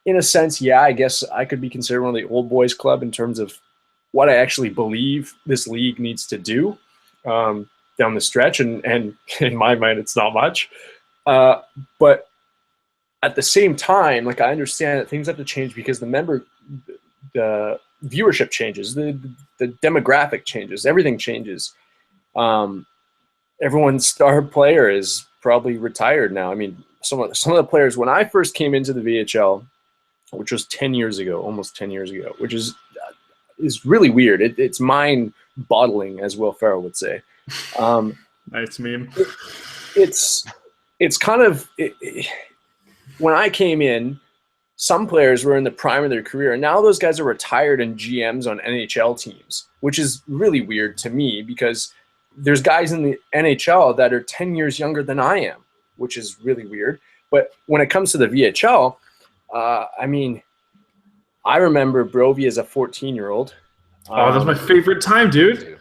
in a sense, yeah, I guess I could be considered one of the old boys club in terms of what I actually believe this league needs to do down the stretch. And in my mind, it's not much. But at the same time, like I understand that things have to change because the viewership changes, the demographic changes, everything changes. Everyone's star player is probably retired now. I mean, some of the players, when I first came into the VHL, which was 10 years ago, almost 10 years ago, which is really weird. It's mind-boggling, as Will Ferrell would say. Nice meme. It's kind of when I came in, some players were in the prime of their career, and now those guys are retired and GMs on NHL teams, which is really weird to me because there's guys in the NHL that are 10 years younger than I am, which is really weird. But when it comes to the VHL, I mean, I remember Brovey as a 14-year-old. Oh, that's my favorite time, dude.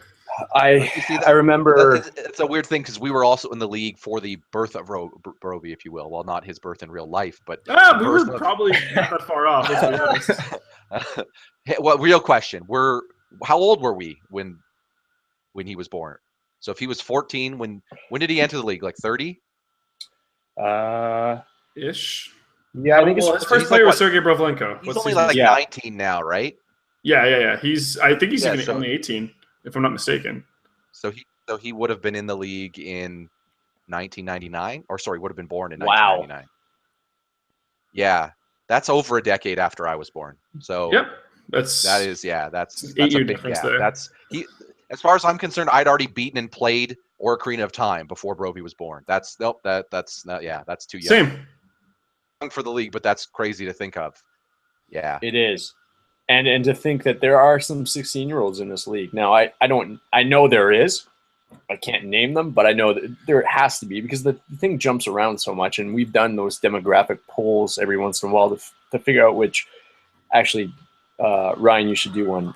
I remember. It's a weird thing because we were also in the league for the birth of Brovey, if you will. Well, not his birth in real life, but we were probably not that far off. Let's be honest. Well, real question: how old were we when he was born? So if he was 14, when did he enter the league? Like 30? Ish. Yeah, I think his first player was Sergei Brovlenko. He's only like 19 now, right? Yeah. I think he's only 18, if I'm not mistaken. So he would have been in the league in 1999, or sorry, would have been born in 1999. Wow. Yeah, that's over a decade after I was born. So yep, that's a big difference there. As far as I'm concerned, I'd already beaten and played Ocarina of Time before Brovey was born. That's too young. Same. For the league, but that's crazy to think of. Yeah, it is, and to think that there are some 16-year-olds in this league. Now, I know there is. I can't name them, but I know that there has to be because the thing jumps around so much, and we've done those demographic polls every once in a while to figure out which. Actually, Ryan, you should do one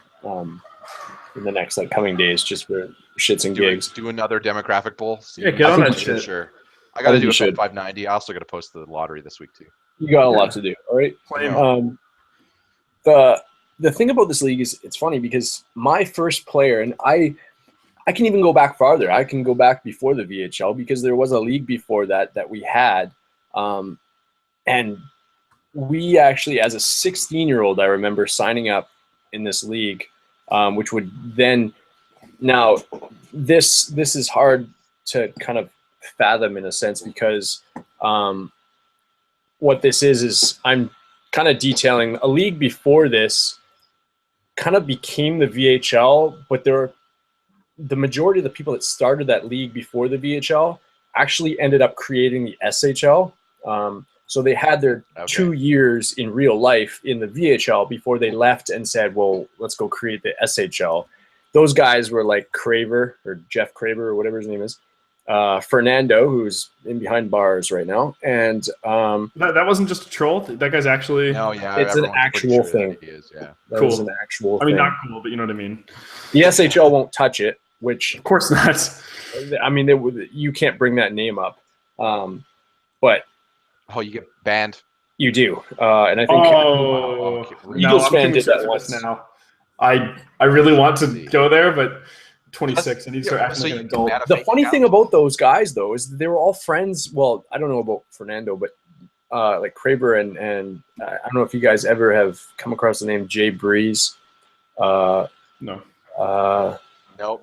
in the next coming days, just for shits and gigs. Do another demographic poll. Yeah, get on that shit. Sure. I got to do a should. 590. I also got to post the lottery this week too. You got a lot to do. All right. The thing about this league is it's funny because my first player, and I can even go back farther. I can go back before the VHL because there was a league before that we had, and we actually, as a 16-year-old, I remember signing up in this league, which would then now this is hard to kind of fathom in a sense because what this is I'm kind of detailing a league before this kind of became the VHL, but the majority of the people that started that league before the VHL actually ended up creating the SHL. So they had their 2 years in real life in the VHL before they left and said, well, let's go create the SHL. Those guys were like Craver or Jeff Craver or whatever his name is. Fernando, who's in behind bars right now. And that wasn't just a troll. That guy's actually... No, yeah. It's an actual thing. He is, yeah. That was an actual thing. I mean, not cool, but you know what I mean. The SHL won't touch it, which... Of course not. I mean, you can't bring that name up. But... Oh, you get banned. You do. And I think Eagles fan did that once. Now. I really want to go there, but 26, I need to start acting like an adult. The funny thing about those guys, though, is they were all friends. Well, I don't know about Fernando, but like Craver and I don't know if you guys ever have come across the name Jay Breeze. No. No,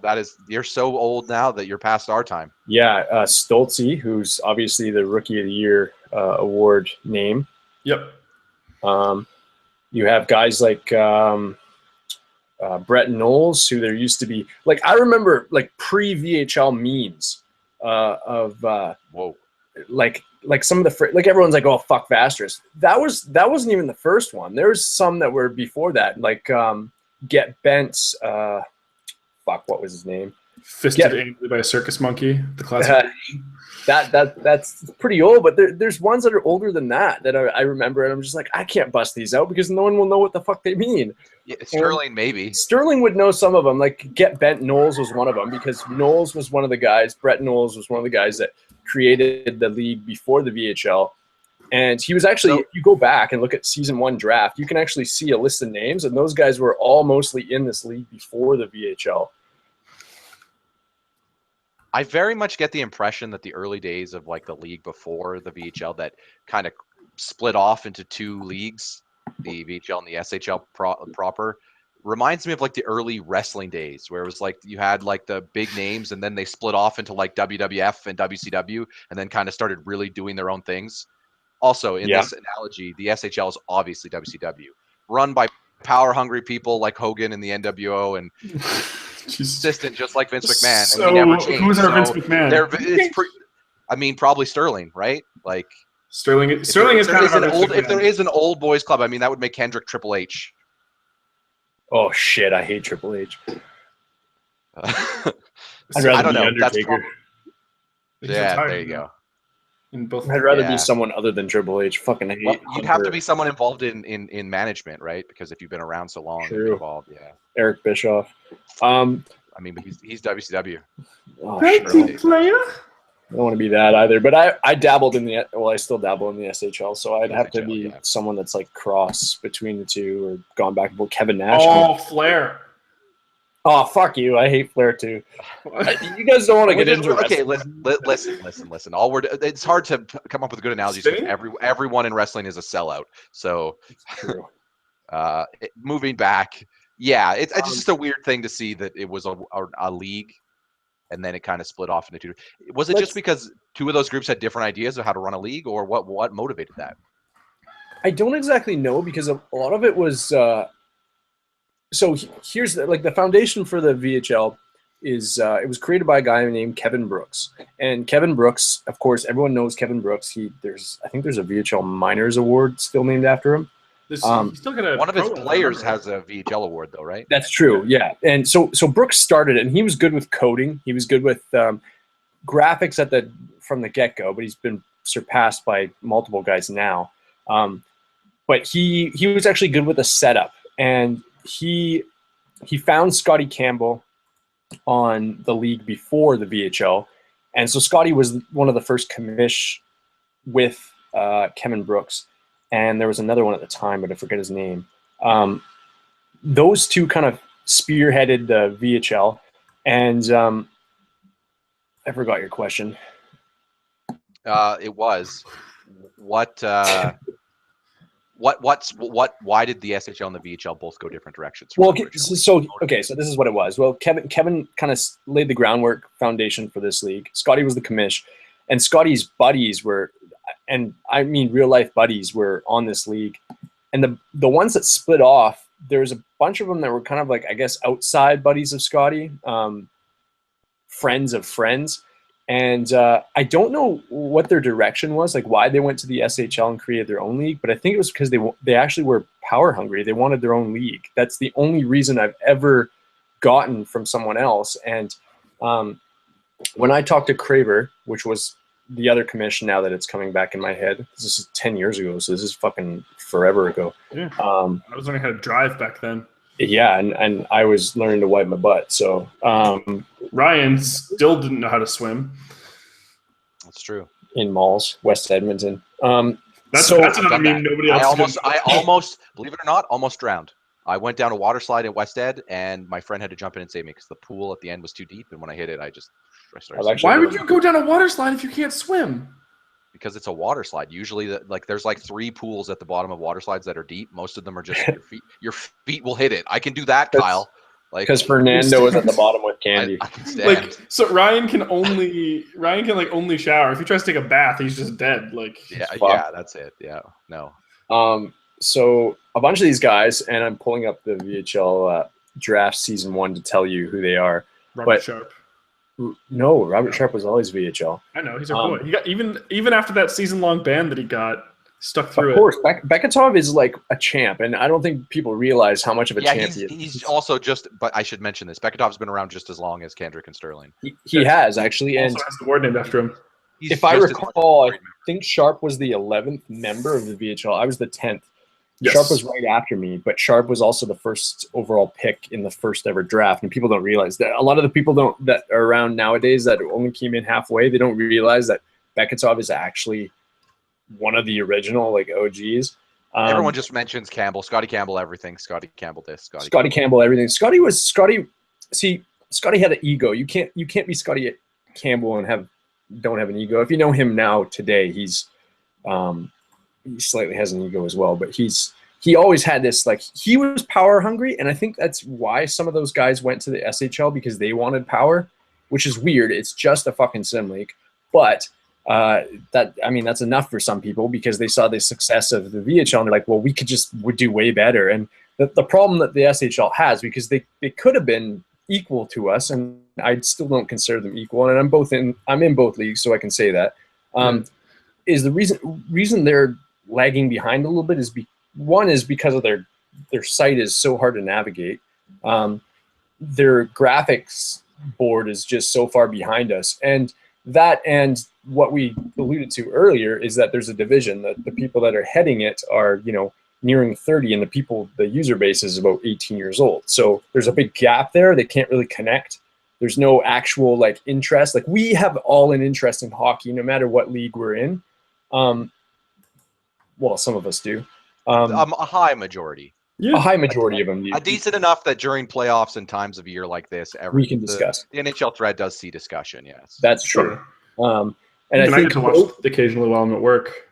you're so old now that you're past our time. Yeah, Stoltze, who's obviously the Rookie of the Year award name. Yep. You have guys like Brett Knowles, who there used to be. Like I remember, like pre-VHL memes of like some of the like everyone's like, oh fuck Vastress. That wasn't even the first one. There's some that were before that, like Get Bent's. What was his name? Fisted angrily by a circus monkey. The classic. That's pretty old, but there's ones that are older than that I remember, and I'm just like, I can't bust these out because no one will know what the fuck they mean. Yeah, Sterling maybe. Sterling would know some of them. Like Get Bent Knowles was one of them because Knowles was one of the guys. Brett Knowles was one of the guys that created the league before the VHL. And he was actually, if you go back and look at season 1 draft, you can actually see a list of names, and those guys were all mostly in this league before the VHL. I very much get the impression that the early days of like the league before the VHL that kind of split off into 2 leagues, the VHL and the SHL proper, reminds me of like the early wrestling days where it was like you had like the big names and then they split off into like WWF and WCW and then kind of started really doing their own things. Also, in this analogy, the SHL is obviously WCW, run by power-hungry people like Hogan and the NWO and consistent, just like Vince McMahon. So, and he never changed. Who's our Vince McMahon? I mean, probably Sterling, right? Like Sterling is kind of an old. If there is an old boys club, I mean, that would make Kendrick Triple H. Oh shit! I hate Triple H. I don't know. That's there you go. I'd rather be someone other than Triple H. Fucking hate. Well, you'd have to be someone involved in management, right? Because if you've been around so long, you're involved. Yeah. Eric Bischoff. I mean, but he's WCW. Oh, player. I don't want to be that either. But I dabbled in I still dabble in the SHL, so I'd have to be someone that's like cross between the two or gone back and Kevin Nash. Oh, Flair. Oh, fuck you. I hate Flair too. You guys don't want to get into it. Okay, listen. It's hard to come up with good analogies because everyone in wrestling is a sellout. So moving back, it's just a weird thing to see that it was a league and then it kind of split off into 2. Was it just because 2 of those groups had different ideas of how to run a league, or what motivated that? I don't exactly know because a lot of it was so here's the foundation for the VHL is it was created by a guy named Kevin Brooks. And Kevin Brooks, of course, everyone knows Kevin Brooks. I think there's a VHL Miners Award still named after him. One of his players has a VHL award, though, right? That's true, yeah. And so Brooks started it, and he was good with coding. He was good with graphics from the get-go, but he's been surpassed by multiple guys now. But he was actually good with the setup, and he found Scotty Campbell on the league before the VHL, And so Scotty was one of the first commish with Kevin Brooks, and there was another one at the time, but I forget his name. Those two kind of spearheaded the VHL, and I forgot your question. It was why did the SHL and the VHL both go different directions? Well, so this is what it was. Well, Kevin kind of laid the groundwork foundation for this league. Scotty was the commish, and Scotty's buddies were, and I mean real life buddies, were on this league. And the ones that split off, there was a bunch of them that were kind of like, I guess, outside buddies of Scotty, friends of friends. And I don't know what their direction was, like why they went to the SHL and created their own league, but I think it was because they actually were power hungry. They wanted their own league. That's the only reason I've ever gotten from someone else. And when I talked to Craver, which was the other commission, now that it's coming back in my head, this is 10 years ago, so this is fucking forever ago. Yeah. I was learning how to drive back then. Yeah, and I was learning to wipe my butt. So Ryan still didn't know how to swim. That's true. In malls, West Edmonton. That's another meme nobody else. I almost, believe it or not, almost drowned. I went down a water slide at West Ed, and my friend had to jump in and save me because the pool at the end was too deep. And when I hit it, I started. Why would you go down a water slide if you can't swim? Because it's a water slide. Usually, there's like 3 pools at the bottom of water slides that are deep. Most of them are just your feet will hit it. I can do that, Kyle. Like, because Fernando was at the bottom with Candy. I can stand. Like, so Ryan can only shower. If he tries to take a bath, he's just dead. Like, yeah, that's it. Yeah, no. So a bunch of these guys, and I'm pulling up the VHL draft season 1 to tell you who they are. Robert Sharp. No, Robert Sharp was always VHL. I know, he's our boy. He got even after that season-long ban that he got, stuck through it. Of course, Bekatov is like a champ, and I don't think people realize how much of a champ he is. He's also just, but I should mention this, Bekatov's been around just as long as Kendrick and Sterling. He has, actually. He and also has the award named after him. If I recall, I think Sharp was the 11th member of the VHL. I was the 10th. Yes. Sharp was right after me, but Sharp was also the first overall pick in the first ever draft. And people don't realize that. A lot of the people that are around nowadays that only came in halfway, they don't realize that Bekatov is actually one of the original like OGs. Everyone just mentions Campbell, Scotty Campbell, everything. Scotty Campbell this, Scotty Campbell, everything. Scotty. See, Scotty had an ego. You can't be Scotty Campbell and don't have an ego. If you know him now today, he slightly has an ego as well, but he always had this, like, he was power hungry, and I think that's why some of those guys went to the SHL, because they wanted power, which is weird. It's just a fucking sim league, but that's enough for some people because they saw the success of the VHL and they're like, well, we would do way better. And the problem that the SHL has, because they could have been equal to us, and I still don't consider them equal, and I'm in both leagues, so I can say that. Is the reason they're lagging behind a little bit is one is because of their site is so hard to navigate. Their graphics board is just so far behind us, and what we alluded to earlier is that there's a division that the people that are heading it are, nearing 30, and the user base is about 18 years old. So there's a big gap there. They can't really connect. There's no actual like interest. Like, we have all an interest in hockey, no matter what league we're in. Well, some of us do. A high majority. Yeah. A high majority of them. A decent enough that during playoffs and times of year like this, we can discuss. The NHL Threat does see discussion, yes. That's true. And I think to watch occasionally while I'm at work.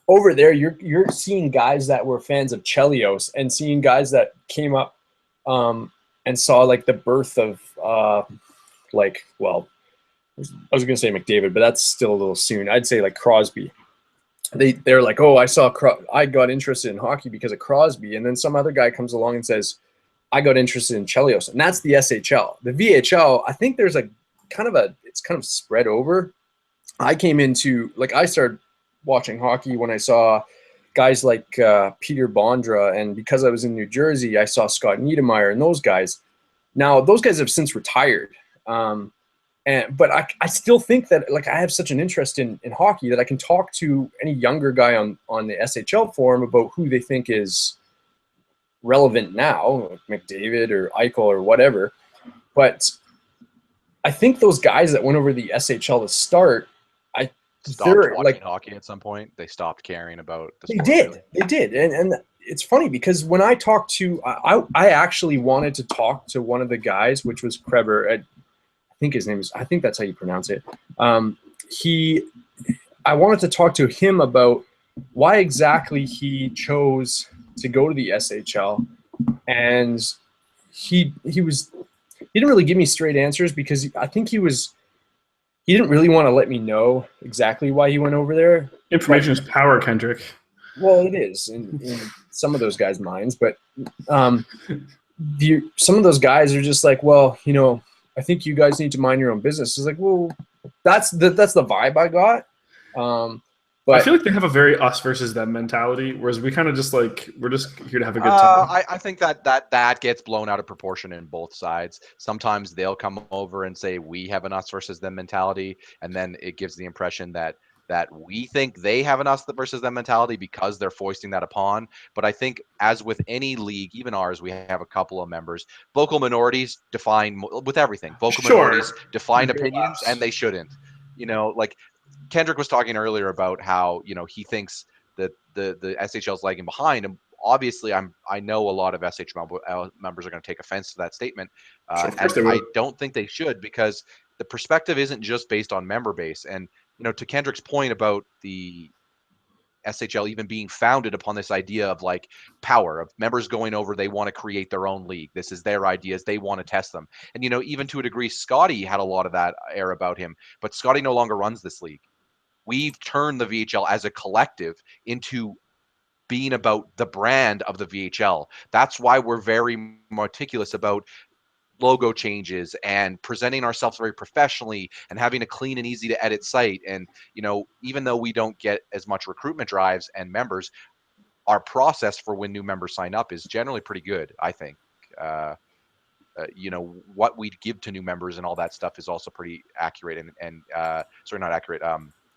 Over there, you're seeing guys that were fans of Chelios, and seeing guys that came up and saw like the birth of I was going to say McDavid, but that's still a little soon. I'd say like Crosby. They're like, oh, I got interested in hockey because of Crosby, and then some other guy comes along and says, I got interested in Chelios, and that's the SHL. The VHL, I think there's it's kind of spread over. I started watching hockey when I saw guys like Peter Bondra, and because I was in New Jersey, I saw Scott Niedermayer and those guys. Now, those guys have since retired. But I still think that, like, I have such an interest in hockey that I can talk to any younger guy on the SHL forum about who they think is relevant now, like McDavid or Eichel or whatever. But I think those guys that went over the SHL to start, stopped watching hockey at some point. They stopped caring about the sport. They did. And it's funny because when I talked to, I actually wanted to talk to one of the guys, which was Kreber. I think his name is, I think that's how you pronounce it. I wanted to talk to him about why exactly he chose to go to the SHL. And he didn't really give me straight answers because I think he didn't really want to let me know exactly why he went over there. Information is power, Kendrick. Well, it is in some of those guys' minds, but some of those guys are just like, well, I think you guys need to mind your own business. It's like, well, that's the vibe I got. But I feel like they have a very us versus them mentality, whereas we kind of just like, we're just here to have a good time. I think that gets blown out of proportion in both sides. Sometimes they'll come over and say we have an us versus them mentality, and then it gives the impression that we think they have an us versus them mentality because they're foisting that upon. But I think, as with any league, even ours, we have a couple of members. Vocal minorities define with everything. Vocal minorities define opinions, and they shouldn't. Like Kendrick was talking earlier about how he thinks that the SHL is lagging behind, and obviously I know a lot of SHL members are going to take offense to that statement, and I don't think they should, because the perspective isn't just based on member base. And to Kendrick's point about the SHL even being founded upon this idea of like power, of members going over, they want to create their own league. This is their ideas. They want to test them. And, even to a degree, Scotty had a lot of that air about him, but Scotty no longer runs this league. We've turned the VHL as a collective into being about the brand of the VHL. That's why we're very meticulous about logo changes and presenting ourselves very professionally and having a clean and easy to edit site. And even though we don't get as much recruitment drives and members, our process for when new members sign up is generally pretty good, I think. What we give to new members and all that stuff is also pretty accurate and sorry, not accurate,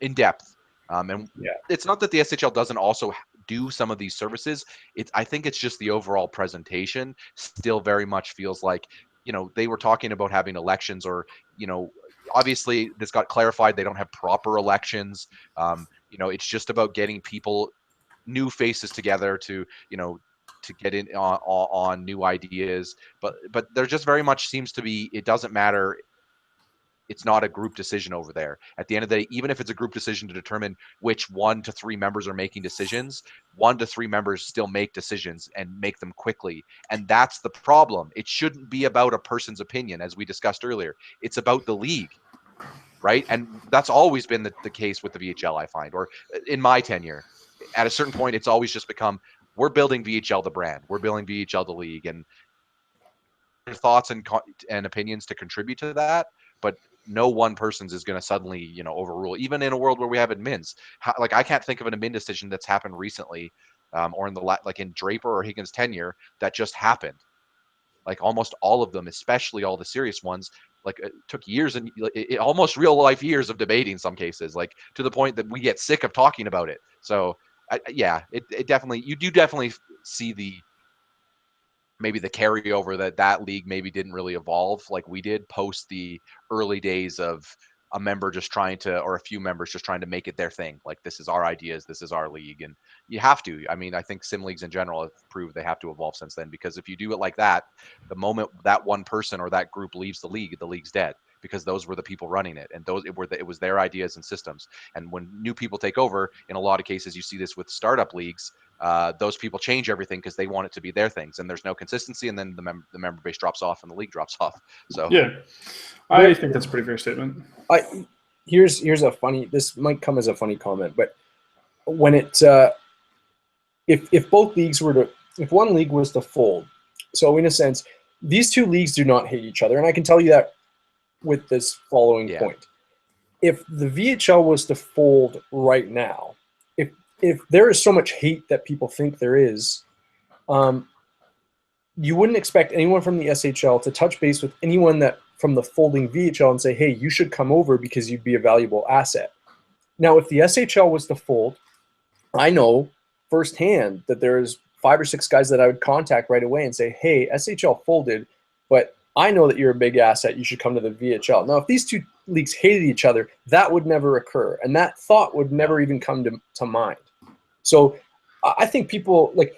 in depth. And it's not that the SHL doesn't also do some of these services. I think it's just the overall presentation still very much feels like, they were talking about having elections, or, obviously this got clarified. They don't have proper elections. It's just about getting people, new faces together to get in on new ideas. But there just very much seems to be, it doesn't matter. It's not a group decision over there. At the end of the day, even if it's a group decision to determine which 1 to 3 members are making decisions, 1 to 3 members still make decisions and make them quickly. And that's the problem. It shouldn't be about a person's opinion, as we discussed earlier. It's about the league, right? And that's always been the case with the VHL, I find, or in my tenure. At a certain point, it's always just become, we're building VHL the brand. We're building VHL the league. And thoughts and opinions to contribute to that, but no one person's is going to suddenly, overrule, even in a world where we have admins. I can't think of an admin decision that's happened recently, or in Draper or Higgins' tenure, that just happened. Like almost all of them, especially all the serious ones, it took years and almost real life years of debating in some cases, to the point that we get sick of talking about it. So it definitely, you do definitely see maybe the carryover that league maybe didn't really evolve like we did post the early days of a member just trying to, or a few members just trying to make it their thing. Like, this is our ideas, this is our league. And you have to, I think sim leagues in general have proved they have to evolve since then, because if you do it like that, the moment that one person or that group leaves the league's dead, because those were the people running it, and it was their ideas and systems. And when new people take over, in a lot of cases, you see this with startup leagues, those people change everything because they want it to be their things, and there's no consistency, and then the member base drops off and the league drops off. So I think that's a pretty fair statement. Here's a funny, this might come as a funny comment, but when it if both leagues if one league was to fold, so in a sense, these two leagues do not hate each other, and I can tell you that with this following point. If the VHL was to fold right now, if there is so much hate that people think there is, you wouldn't expect anyone from the SHL to touch base with anyone that from the folding VHL and say, hey, you should come over because you'd be a valuable asset. Now, if the SHL was to fold, I know firsthand that there's 5 or 6 guys that I would contact right away and say, hey, SHL folded, but I know that you're a big asset. You should come to the VHL. Now, if these two leagues hated each other, that would never occur. And that thought would never even come to mind. So I think people, like,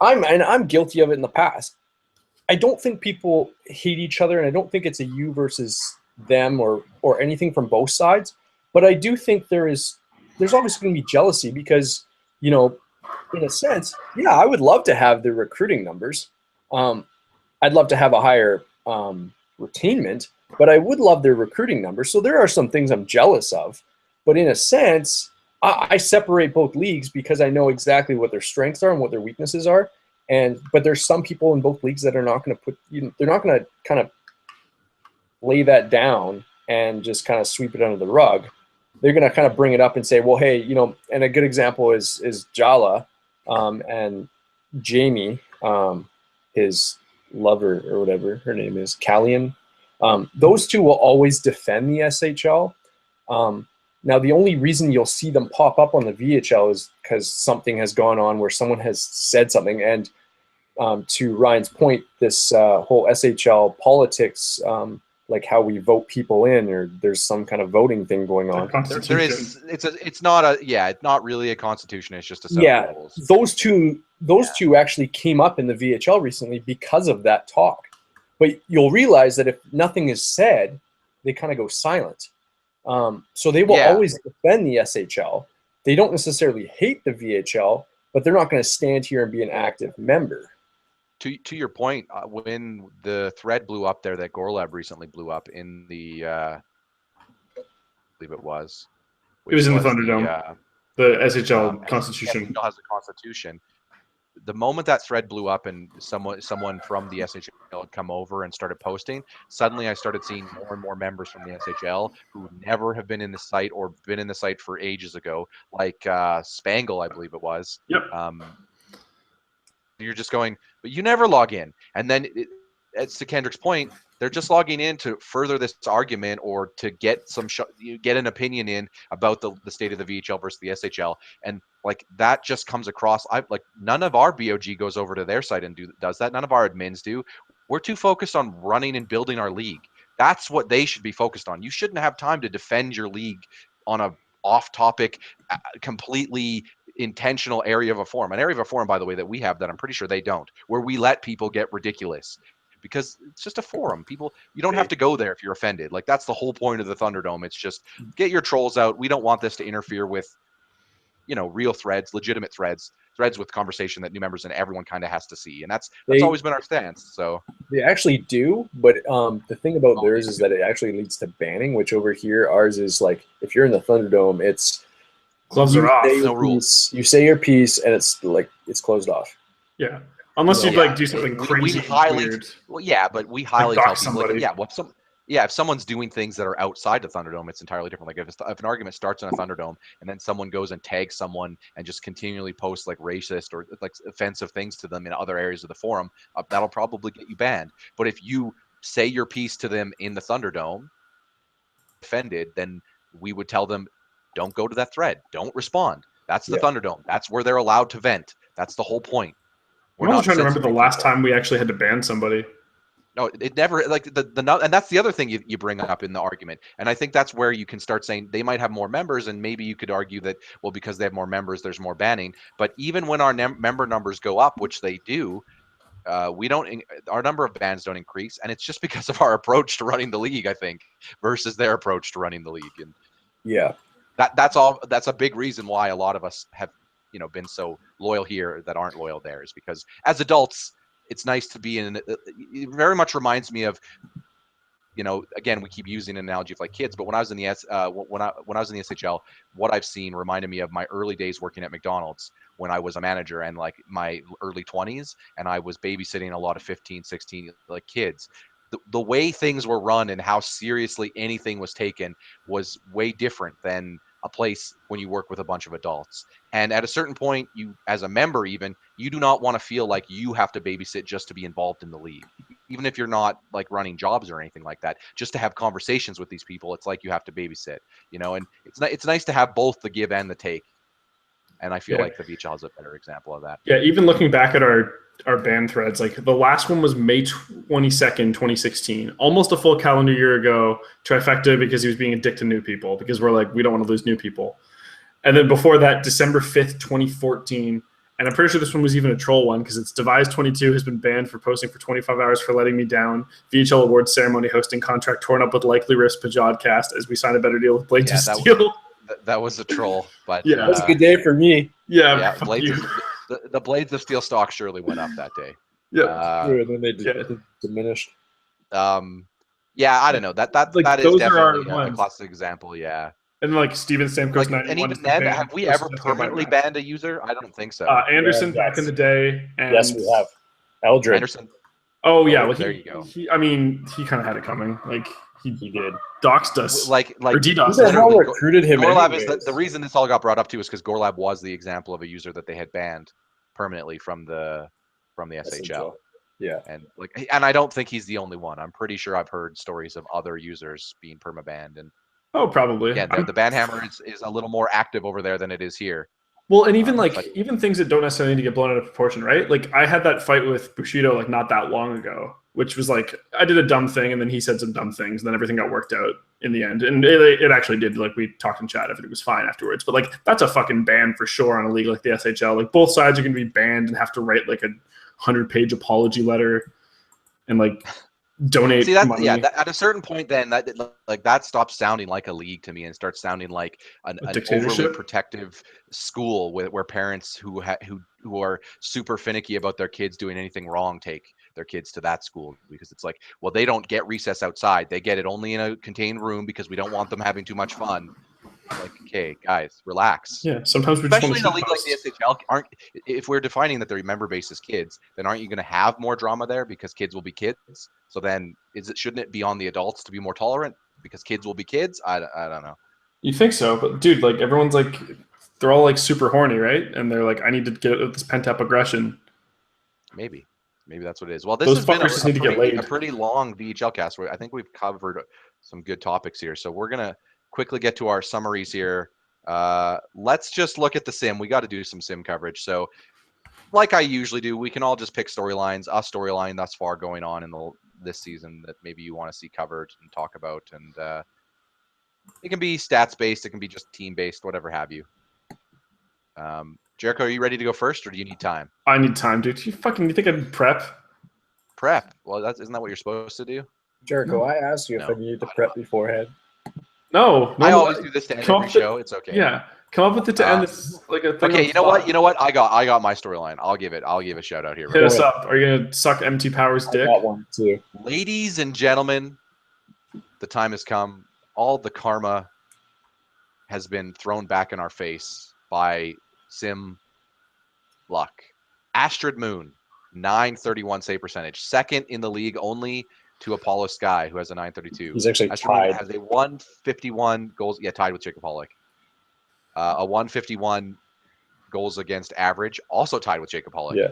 I'm guilty of it in the past. I don't think people hate each other, and I don't think it's a you versus them or anything from both sides. But I do think there's always going to be jealousy because, you know, in a sense, yeah, I would love to have the recruiting numbers. I'd love to have a higher retainment, but I would love their recruiting numbers. So there are some things I'm jealous of. But in a sense, I separate both leagues because I know exactly what their strengths are and what their weaknesses are. But there's some people in both leagues that are not going to they're not going to kind of lay that down and just kind of sweep it under the rug. They're going to kind of bring it up and say, well, hey, you know, and a good example is Jala and Jamie, his lover or whatever her name is, Callian. Those two will always defend the SHL. Now, the only reason you'll see them pop up on the VHL is because something has gone on where someone has said something. And to Ryan's point, this whole SHL politics, like how we vote people in, or there's some kind of voting thing going on. There is. It's not really a constitution. It's just a set of rules. Those two actually came up in the VHL recently because of that talk. But you'll realize that if nothing is said, they kind of go silent. So they will always defend the SHL. They don't necessarily hate the VHL, but they're not going to stand here and be an active member. To your point, when the thread blew up there, that Gorlab recently blew up in the, I believe it was. It was in the Thunderdome. The SHL Constitution. SHL has a constitution. The moment that thread blew up and someone from the SHL had come over and started posting, suddenly I started seeing more and more members from the SHL who never have been in the site or been in the site for ages ago, like Spangle, I believe it was. Yep. You're just going, but you never log in. And then it's to Kendrick's point, they're just logging in to further this argument or to get get an opinion in about the state of the VHL versus the SHL. And like that just comes across. None of our BOG goes over to their site and does that. None of our admins do. We're too focused on running and building our league. That's what they should be focused on. You shouldn't have time to defend your league on a off-topic, completely intentional area of a forum. An area of a forum, by the way, that we have that I'm pretty sure they don't, where we let people get ridiculous. Because it's just a forum. You don't have to go there if you're offended. Like, that's the whole point of the Thunderdome. It's just get your trolls out. We don't want this to interfere with, you know, real threads, legitimate threads with conversation that new members and everyone kind of has to see. And that's always been our stance. So they actually do, but the thing about theirs is that it actually leads to banning, which over here, ours is like, if you're in the Thunderdome, it's gloves are off. No rules. You say your piece and it's like, it's closed off. Yeah. Unless you like do something crazy. Weird. Well, yeah, but we highly tell people, somebody. if someone's doing things that are outside the Thunderdome, it's entirely different. Like if an argument starts in a Thunderdome and then someone goes and tags someone and just continually posts like racist or like offensive things to them in other areas of the forum, that'll probably get you banned. But if you say your piece to them in the Thunderdome, offended, then we would tell them, don't go to that thread. Don't respond. That's the Thunderdome. That's where they're allowed to vent. That's the whole point. I'm also trying to remember the last time we actually had to ban somebody. No, it never, like and that's the other thing you bring up in the argument. And I think that's where you can start saying they might have more members, and maybe you could argue that, well, because they have more members, there's more banning. But even when our member numbers go up, which they do, our number of bans don't increase, and it's just because of our approach to running the league, I think, versus their approach to running the league. And that's a big reason why a lot of us have, you know, been so loyal here that aren't loyal there, is because as adults, it's nice to be in. It very much reminds me of, you know, again, we keep using an analogy of like kids, but when I was in the when I was in the SHL, what I've seen reminded me of my early days working at McDonald's when I was a manager, and like my early 20s, and I was babysitting a lot of 15, 16 like kids. The way things were run and how seriously anything was taken was way different than a place when you work with a bunch of adults. And at a certain point, you, as a member even, you do not want to feel like you have to babysit just to be involved in the league. Even if you're not like running jobs or anything like that, just to have conversations with these people, it's like you have to babysit, you know. And it's nice to have both the give and the take. And I feel like the VHL is a better example of that. Yeah, even looking back at our our ban threads. Like the last one was May 22nd, 2016, almost a full calendar year ago. Trifecta because he was being a dick to new people because we're like, we don't want to lose new people. And then before that, December 5th, 2014. And I'm pretty sure this one was even a troll one because it's Devise22 has been banned for posting for 25 hours for letting me down. VHL Awards ceremony hosting contract torn up with likely risk Pajodcast as we sign a better deal with Blades of Steel. That was a troll, but yeah, that was a good day for me. Yeah, the Blades of Steel stock surely went up that day. Yeah, and then they diminished. Yeah, I don't know. That is definitely a classic example. Yeah. And like Steven Stamkos, and even then, have we ever permanently banned a user? I don't think so. Anderson back in the day. And yes, we have. Eldred. Anderson. Oh yeah, well, there you go. He kind of had it coming. Like he did. Doxed us. Like who the hell recruited him? Gorlab is the reason this all got brought up too is because Gorlab was the example of a user that they had banned permanently from the SHL. Yeah, and I don't think he's the only one. I'm pretty sure I've heard stories of other users being permabanned and. Oh, probably. Yeah, the ban hammer is a little more active over there than it is here. Well, and even even things that don't necessarily need to get blown out of proportion, right? Like I had that fight with Bushido like not that long ago, which was like I did a dumb thing and then he said some dumb things and then everything got worked out in the end. And it actually did. Like we talked in chat, everything was fine afterwards. But like that's a fucking ban for sure on a league like the SHL. Like both sides are going to be banned and have to write like a 100-page apology letter and like donate money. Yeah, at a certain point then that stops sounding like a league to me and starts sounding like an overly protective school where parents who are super finicky about their kids doing anything wrong take their kids to that school because it's like, well, they don't get recess outside, they get it only in a contained room because we don't want them having too much fun. Like, okay, guys, relax. Yeah, sometimes we especially in a league like the SHL, if we're defining that their member base is kids, then aren't you going to have more drama there because kids will be kids? So then, shouldn't it be on the adults to be more tolerant because kids will be kids? I don't know. You think so, but dude, like everyone's like, they're all like super horny, right? And they're like, I need to get this pent up aggression. Maybe that's what it is. Well, this has been a pretty long VHL cast where I think we've covered some good topics here. So we're gonna quickly get to our summaries here. Let's just look at the sim. We got to do some sim coverage. So like I usually do, we can all just pick storylines, a storyline thus far going on in this season that maybe you want to see covered and talk about. And it can be stats based, it can be just team based, whatever have you. Jericho, are you ready to go first or do you need time? I need time, dude. You think I'd prep? Prep? Well, isn't that what you're supposed to do? Jericho, I asked you if I needed to prep beforehand. No, I always do this to end every show. It's okay. Yeah, come up with it to end this like a thing. Okay, you know what? I got my storyline. I'll give a shout out here. Hit us up. Are you gonna suck MT Power's dick? I got one too. Ladies and gentlemen, the time has come. All the karma has been thrown back in our face by Sim luck. Astrid Moon, 931 save percentage, second in the league only to Apollo Sky, who has a 932. He's actually tied. Has a 151 goals. Yeah, tied with Jacob Pollock. A 151 goals against average, also tied with Jacob Pollock. Yeah.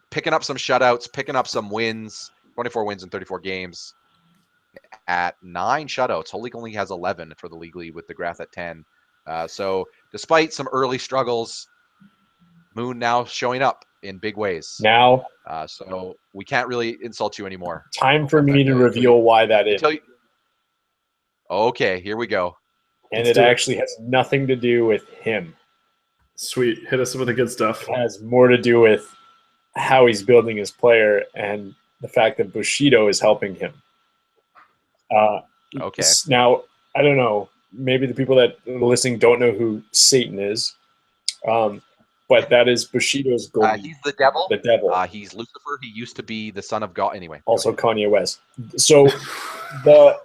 Picking up some shutouts, picking up some wins. 24 wins in 34 games. At 9 shutouts, Holik only has 11 for the league lead with DeGrath at 10. So despite some early struggles, Moon now showing up in big ways. Now, so we can't really insult you anymore. Time for me to reveal why that is. Okay, here we go. And it actually has nothing to do with him. Sweet. Hit us with the good stuff. It has more to do with how he's building his player and the fact that Bushido is helping him. Okay. Now, I don't know. Maybe the people that are listening don't know who Satan is. But that is Bushido's goal. He's the devil. The devil. He's Lucifer. He used to be the son of God. Anyway. Also Kanye West. So the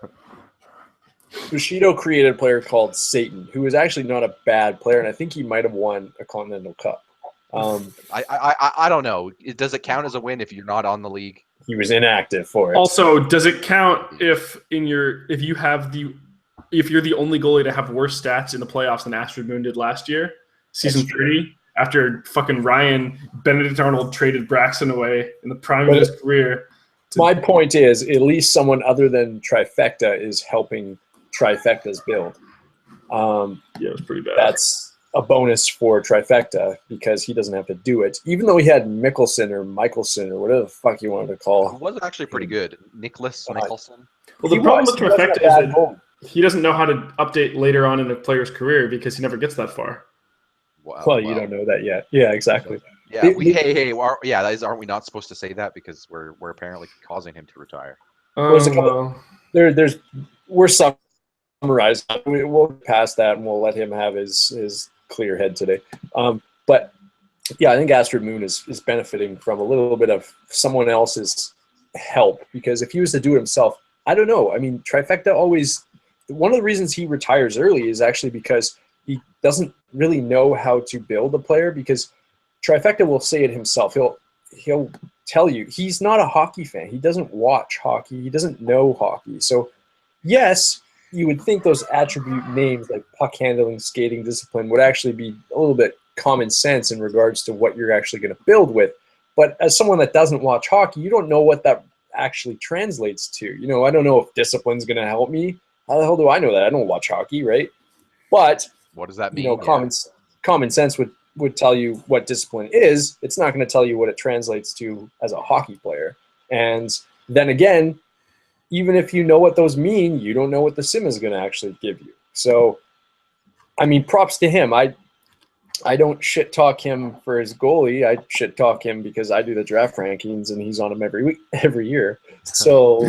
Bushido created a player called Satan, who is actually not a bad player, and I think he might have won a Continental Cup. I don't know. Does it count as a win if you're not on the league? He was inactive for it. Also, does it count if you're the only goalie to have worse stats in the playoffs than Astrid Moon did last year, season 30? After fucking Ryan, Benedict Arnold traded Braxton away in the prime of his career. My point is, at least someone other than Trifecta is helping Trifecta's build. Yeah, it was pretty bad. a bonus for Trifecta because he doesn't have to do it, even though he had Mickelson or Michelson or whatever the fuck you wanted to call It was actually pretty good. Nicholas Michelson. Well, the problem with Trifecta is that he doesn't know how to update later on in a player's career because he never gets that far. Well, you don't know that yet. Yeah, exactly. Yeah, aren't we not supposed to say that because we're apparently causing him to retire? We're summarized. We'll pass that and we'll let him have his clear head today. But yeah, I think Astrid Moon is benefiting from a little bit of someone else's help, because if he was to do it himself, I don't know. I mean, Trifecta always, one of the reasons he retires early is actually because he doesn't really know how to build a player, because Trifecta will say it himself. He'll tell you he's not a hockey fan. He doesn't watch hockey. He doesn't know hockey. So yes, you would think those attribute names like puck handling, skating, discipline would actually be a little bit common sense in regards to what you're actually going to build with. But as someone that doesn't watch hockey, you don't know what that actually translates to. You know, I don't know if discipline's going to help me. How the hell do I know that? I don't watch hockey, right? But what does that mean? You know, common sense would tell you what discipline is. It's not going to tell you what it translates to as a hockey player. And then again, even if you know what those mean, you don't know what the sim is going to actually give you. So, I mean, props to him. I don't shit talk him for his goalie. I shit talk him because I do the draft rankings and he's on them every year. So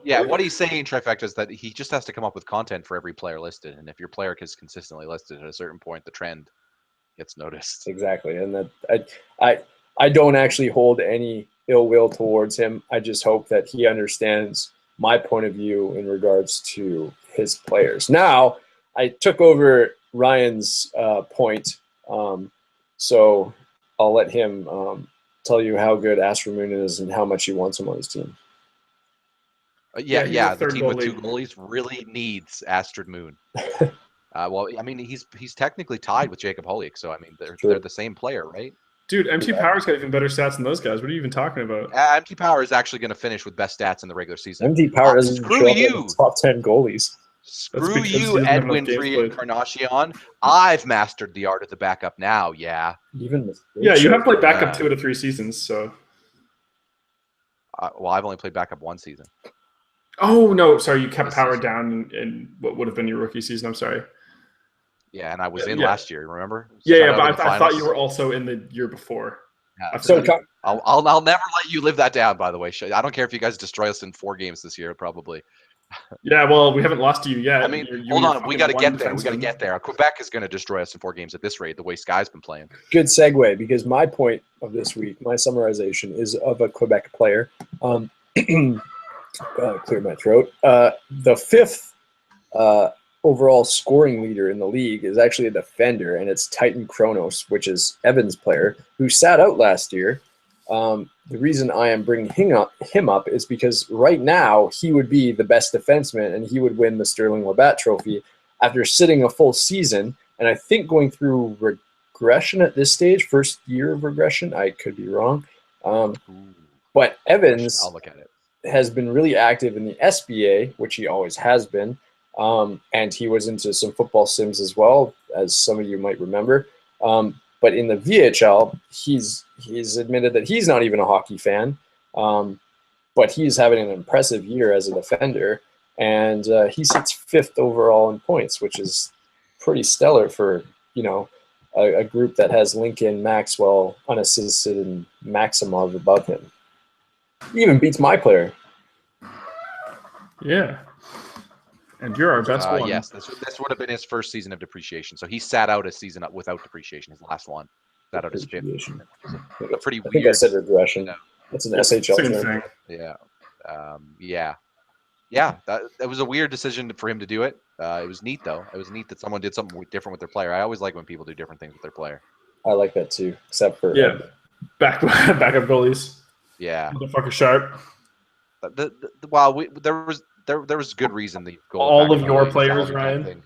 yeah, what he's saying, Trifecta, is that he just has to come up with content for every player listed, and if your player is consistently listed at a certain point, the trend gets noticed. Exactly, and that I don't actually hold any ill will towards him. I just hope that he understands my point of view in regards to his players. Now, I took over Ryan's point, so I'll let him tell you how good Astrid Moon is and how much he wants him on his team. The team with two goalies really needs Astrid Moon. Well, I mean, he's technically tied with Jacob Hollick, so I mean, they're the same player, right? Dude, MT Power's got even better stats than those guys. What are you even talking about? MT Power is actually going to finish with best stats in the regular season. MT Power doesn't screw you. Top 10 goalies. Screw you, Edwin Encarnacion. I've mastered the art of the backup now. Yeah. You have played backup 2 out of 3 seasons, so. Well, I've only played backup 1 season. Oh no, sorry, you kept Power down in what would have been your rookie season. I'm sorry. Yeah, and I was in last year. Remember? But I thought you were also in the year before. Yeah, so I'll never let you live that down. By the way, I don't care if you guys destroy us in 4 games this year. Probably. Yeah, well, we haven't lost to you yet. I mean, hold on, we got to get there. We got to get there. Quebec is going to destroy us in 4 games at this rate. The way Sky's been playing. Good segue, because my point of this week, my summarization, is of a Quebec player. Clear my throat. The 5th overall scoring leader in the league is actually a defender, and it's Titan Kronos, which is Evan's player, who sat out last year. The reason I am bringing him up is because right now he would be the best defenseman, and he would win the Sterling Labatt Trophy after sitting a full season, and I think going through regression at this stage, first year of regression. I could be wrong. But Evans, I'll look at it, has been really active in the SBA, which he always has been. And he was into some football sims as well, as some of you might remember. But in the VHL, he's admitted that he's not even a hockey fan, but he's having an impressive year as a defender. And he sits 5th overall in points, which is pretty stellar for, a group that has Lincoln, Maxwell, unassisted, and Maximov above him. He even beats my player. Yeah. And you're our best one. Yes, this would have been his first season of depreciation. So he sat out a season without depreciation, his last one. Sat out his 5th. Pretty weird. I think I said regression. That's an SHL term. Yeah. Yeah, that was a weird decision for him to do it. It was neat, though. It was neat that someone did something different with their player. I always like when people do different things with their player. I like that, too, except for... backup goalies. Yeah. Motherfucker sharp. There was good reason the all of your players, Ryan.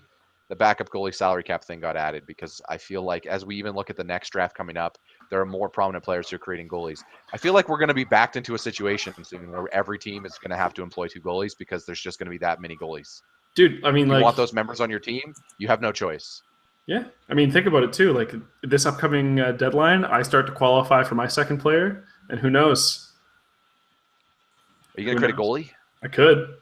The backup goalie salary cap thing got added because I feel like as we even look at the next draft coming up, there are more prominent players who are creating goalies. I feel like we're going to be backed into a situation soon where every team is going to have to employ 2 goalies because there's just going to be that many goalies. Dude, I mean, you want those members on your team, you have no choice. Yeah, I mean, think about it too. Like this upcoming deadline, I start to qualify for my second player, and who knows? Are you going to create a goalie? I could.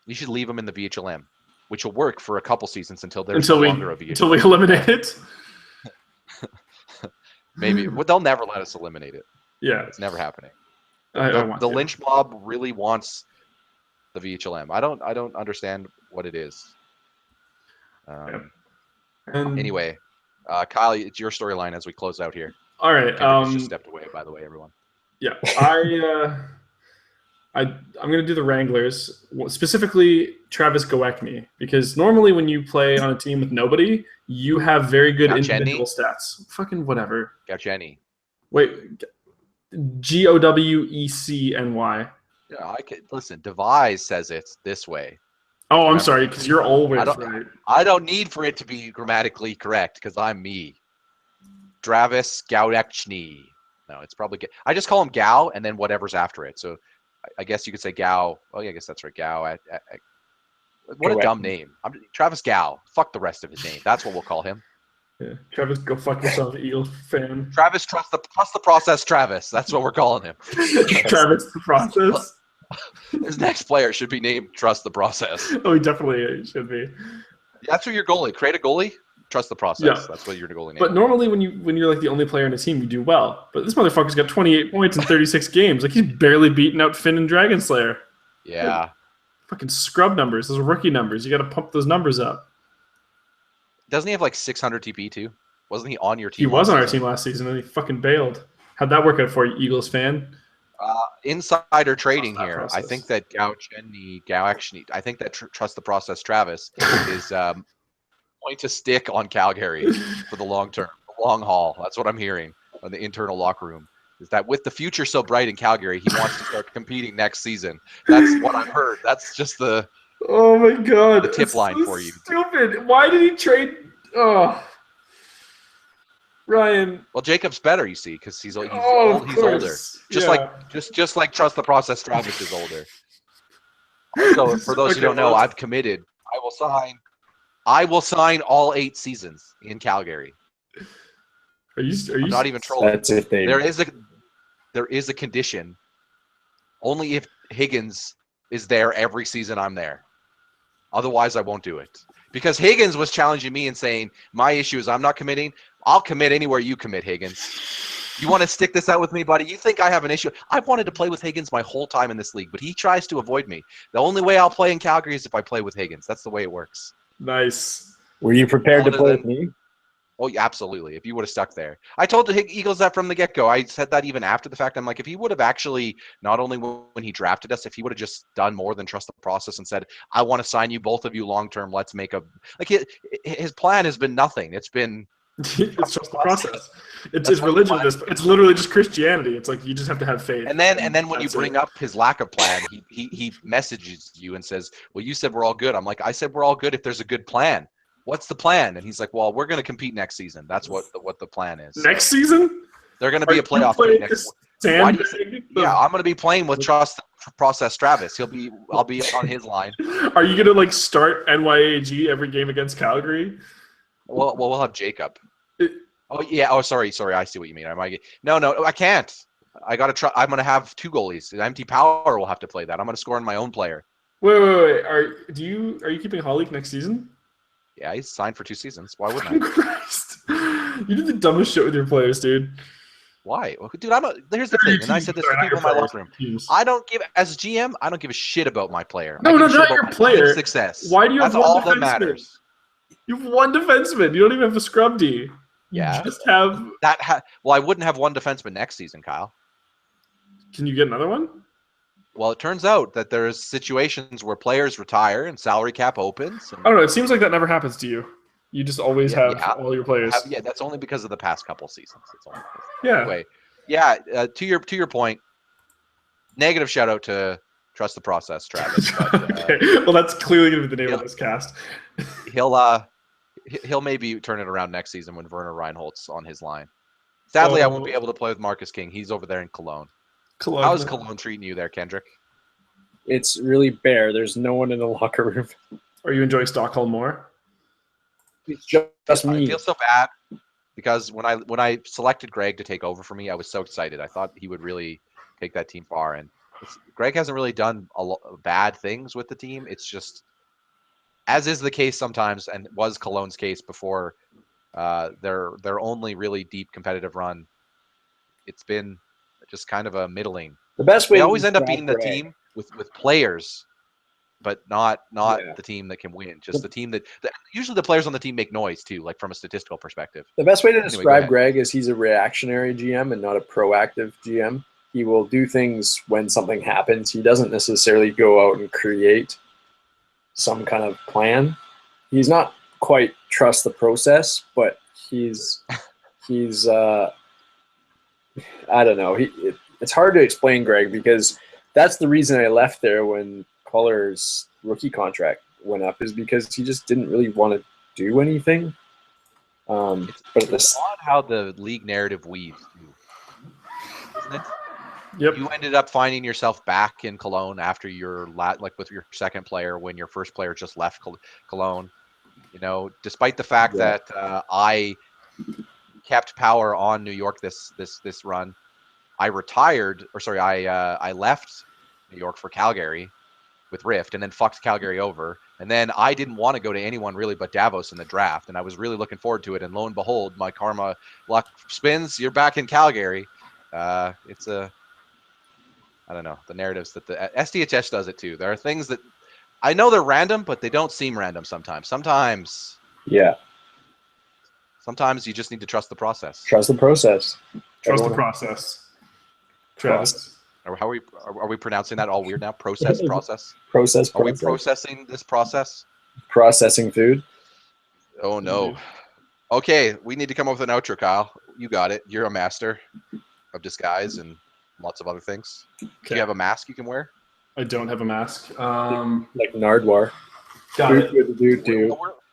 You should leave him in the VHLM, which will work for a couple seasons until there's no longer a VHLM. Until we eliminate it. Maybe. Well, they'll never let us eliminate it. Yeah. It's never happening. The lynch mob really wants the VHLM. I don't understand what it is. Anyway, Kyle, it's your storyline as we close out here. All right. Kendrick just stepped away, by the way, everyone. Yeah. I'm going to do the Wranglers, specifically Travis Goekny, because normally when you play on a team with nobody, you have very good individual stats. Fucking whatever. Gaucheny. Wait, Gowecny. Yeah, I could listen. Devise says it's this way. Oh, I'm sorry, because you're always right. I don't need for it to be grammatically correct because I'm me. Travis Goekny. No, it's probably. I just call him Gow and then whatever's after it. So I guess you could say Gow. Oh, yeah, I guess that's right. Gow. What a dumb name. Travis Gow. Fuck the rest of his name. That's what we'll call him. Yeah, Travis, go fuck yourself, Eagles fan. Travis, trust the process. Travis. That's what we're calling him. Travis, the process. His next player should be named Trust the Process. Oh, he definitely should be. That's what your goalie. Create a goalie. Trust the process. Yeah. That's what your goalie name. But normally, when you're like the only player in a team, you do well. But this motherfucker's got 28 points in 36 games. Like he's barely beaten out Finn and Dragon Slayer. Yeah. Like, fucking scrub numbers. Those are rookie numbers. You got to pump those numbers up. Doesn't he have like 600 TP too? Wasn't he on your team? He was on our team last season, and he fucking bailed. How'd that work out for you, Eagles fan? Insider trading here. Process. I think that I think that Trust the Process Travis is going to stick on Calgary for the long term, the long haul. That's what I'm hearing on the internal locker room. Is that with the future so bright in Calgary, he wants to start competing next season. That's what I've heard. That's just the oh my god, the tip line for you. Stupid. Why did he trade? Oh. Ryan. Well, Jacob's better, you see, because he's older. Just like Trust the Process, Travis is older. So for those who don't know, I've committed. I will sign all 8 seasons in Calgary. Are you not even trolling? That's if they. There is a condition. Only if Higgins is there every season I'm there. Otherwise, I won't do it. Because Higgins was challenging me and saying, my issue is I'm not committing. I'll commit anywhere you commit, Higgins. You want to stick this out with me, buddy? You think I have an issue? I've wanted to play with Higgins my whole time in this league, but he tries to avoid me. The only way I'll play in Calgary is if I play with Higgins. That's the way it works. Nice. Were you prepared to play with me? Oh, yeah, absolutely. If you would have stuck there. I told the Eagles that from the get-go. I said that even after the fact. I'm like, if he would have actually, not only when he drafted us, if he would have just done more than trust the process and said, I want to sign you, both of you long-term, let's make a – like his plan has been nothing. It's been – it's just the process. It's just religion. It's literally just Christianity. It's like you just have to have faith. And then when you bring up his lack of plan, he messages you and says, well, you said we're all good. I'm like, I said we're all good if there's a good plan. What's the plan? And he's like, well, we're going to compete next season. That's what the plan is. Next season? They're going to be a playoff team next season. Yeah, I'm going to be playing with Trust the Process Travis. I'll be on his line. Are you going to like start NYAG every game against Calgary? Well, we'll have Jacob. Oh yeah. Oh, sorry. I see what you mean. No, I can't. I got to try. I'm going to have 2 goalies. Empty Power will have to play that. I'm going to score on my own player. Wait. Are you keeping Hollick next season? Yeah, he's signed for 2 seasons. Why wouldn't I? Christ. You did the dumbest shit with your players, dude. Why? Well, dude, here's the thing, and I said this to people in my locker room. As GM, I don't give a shit about my player. No, not your player. Success. Why do you have That's one all defenseman? that matters. You have 1 defenseman. You don't even have a scrub D. Yeah. You just have that. Well, I wouldn't have 1 defenseman next season, Kyle. Can you get another one? Well, it turns out that there's situations where players retire and salary cap opens. I don't know. It seems like that never happens to you. You just always have all your players. That's only because of the past couple seasons. Yeah. Anyway, to your point, negative shout out to Trust the Process, Travis. But, okay. Well, that's clearly going to be the name of this cast. He'll maybe turn it around next season when Werner Reinholdt's on his line. Sadly, I won't be able to play with Marcus King. He's over there in Cologne. How's Cologne treating you there, Kendrick? It's really bare. There's no one in the locker room. Are you enjoying Stockholm more? it's just me. I feel so bad because when I selected Greg to take over for me, I was so excited. I thought he would really take that team far, and Greg hasn't really done bad things with the team. It's just, as is the case sometimes, and was Cologne's case before their only really deep competitive run. It's been just kind of a middling. The best way they to always end up describe being the Greg, team with players, but not the team that can win. Just the team that usually the players on the team make noise too, like from a statistical perspective. The best way to Anyway, describe Greg is he's a reactionary GM and not a proactive GM. He will do things when something happens. He doesn't necessarily go out and create some kind of plan. He's not quite trust the process, but he's I don't know. It's hard to explain Greg, because that's the reason I left there when Coller's rookie contract went up, is because he just didn't really want to do anything. It's odd how the league narrative weaves too, isn't it? Yep. You ended up finding yourself back in Cologne after your with your second player, when your first player just left Cologne. You know, despite the fact that I kept power on New York this run, I left New York for Calgary with Rift, and then fucked Calgary over. And then I didn't want to go to anyone really but Davos in the draft, and I was really looking forward to it. And lo and behold, my karma luck spins. You're back in Calgary. I don't know, the narratives that the SDHS does it too. There are things that I know they're random, but they don't seem random sometimes. Sometimes you just need to trust the process. Trust the process. Trust the process. Travis. Are we pronouncing that all weird now? Process. Process. Are we processing this process? Processing food. Oh no. Okay, we need to come up with an outro, Kyle. You got it. You're a master of disguise and lots of other things. Okay. Do you have a mask you can wear? I don't have a mask. Like Nardwar. Got it.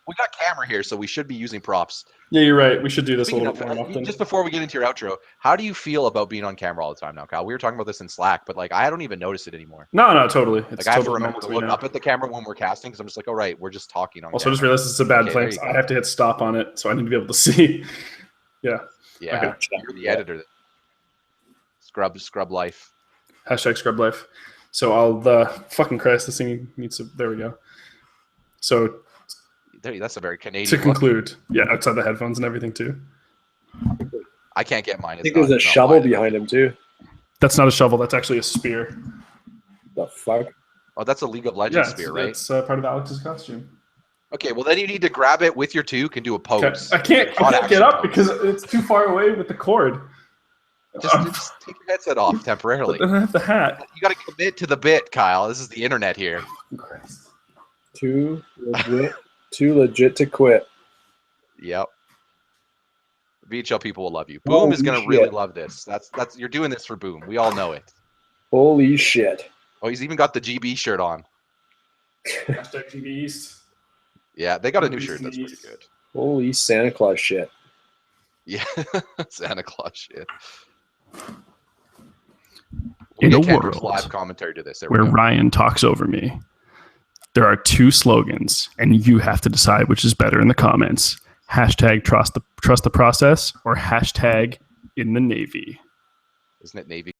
We got camera here, so we should be using props. Yeah, you're right. We should do this a little bit more often. Just before we get into your outro, how do you feel about being on camera all the time now, Kyle? We were talking about this in Slack, but like I don't even notice it anymore. No, totally. It's I have to remember to look up at the camera when we're casting, because I'm just like, all right, we're just talking on also, camera. I just realized it's a bad plan. I have to hit stop on it, so I need to be able to see. Yeah. Okay. You're the editor. Scrub life. Hashtag scrub life. So fucking Christ, this thing needs to, there we go. So that's a very Canadian to conclude, outside the headphones and everything too. I can't get mine. I think there's a shovel behind him too. That's not a shovel. That's actually a spear. The fuck? Oh, that's a League of Legends spear, right? It's part of Alex's costume. Okay, well then you need to grab it with your toque and do a pose. I can't get up because it's too far away with the cord. Just take your headset off temporarily. But then I have the hat. You got to commit to the bit, Kyle. This is the internet here. Christ. Too legit to quit. Yep. VHL people will love you. Boom is gonna really love this. That's you're doing this for Boom. We all know it. Holy shit. Oh, he's even got the GB shirt on. Hashtag GB East. Yeah, they got a new shirt that's pretty good. Holy Santa Claus shit. Yeah, Santa Claus shit. In a world live commentary to this where Ryan talks over me, there are two slogans, and you have to decide which is better in the comments. Hashtag trust the process, or hashtag in the Navy. Isn't it Navy?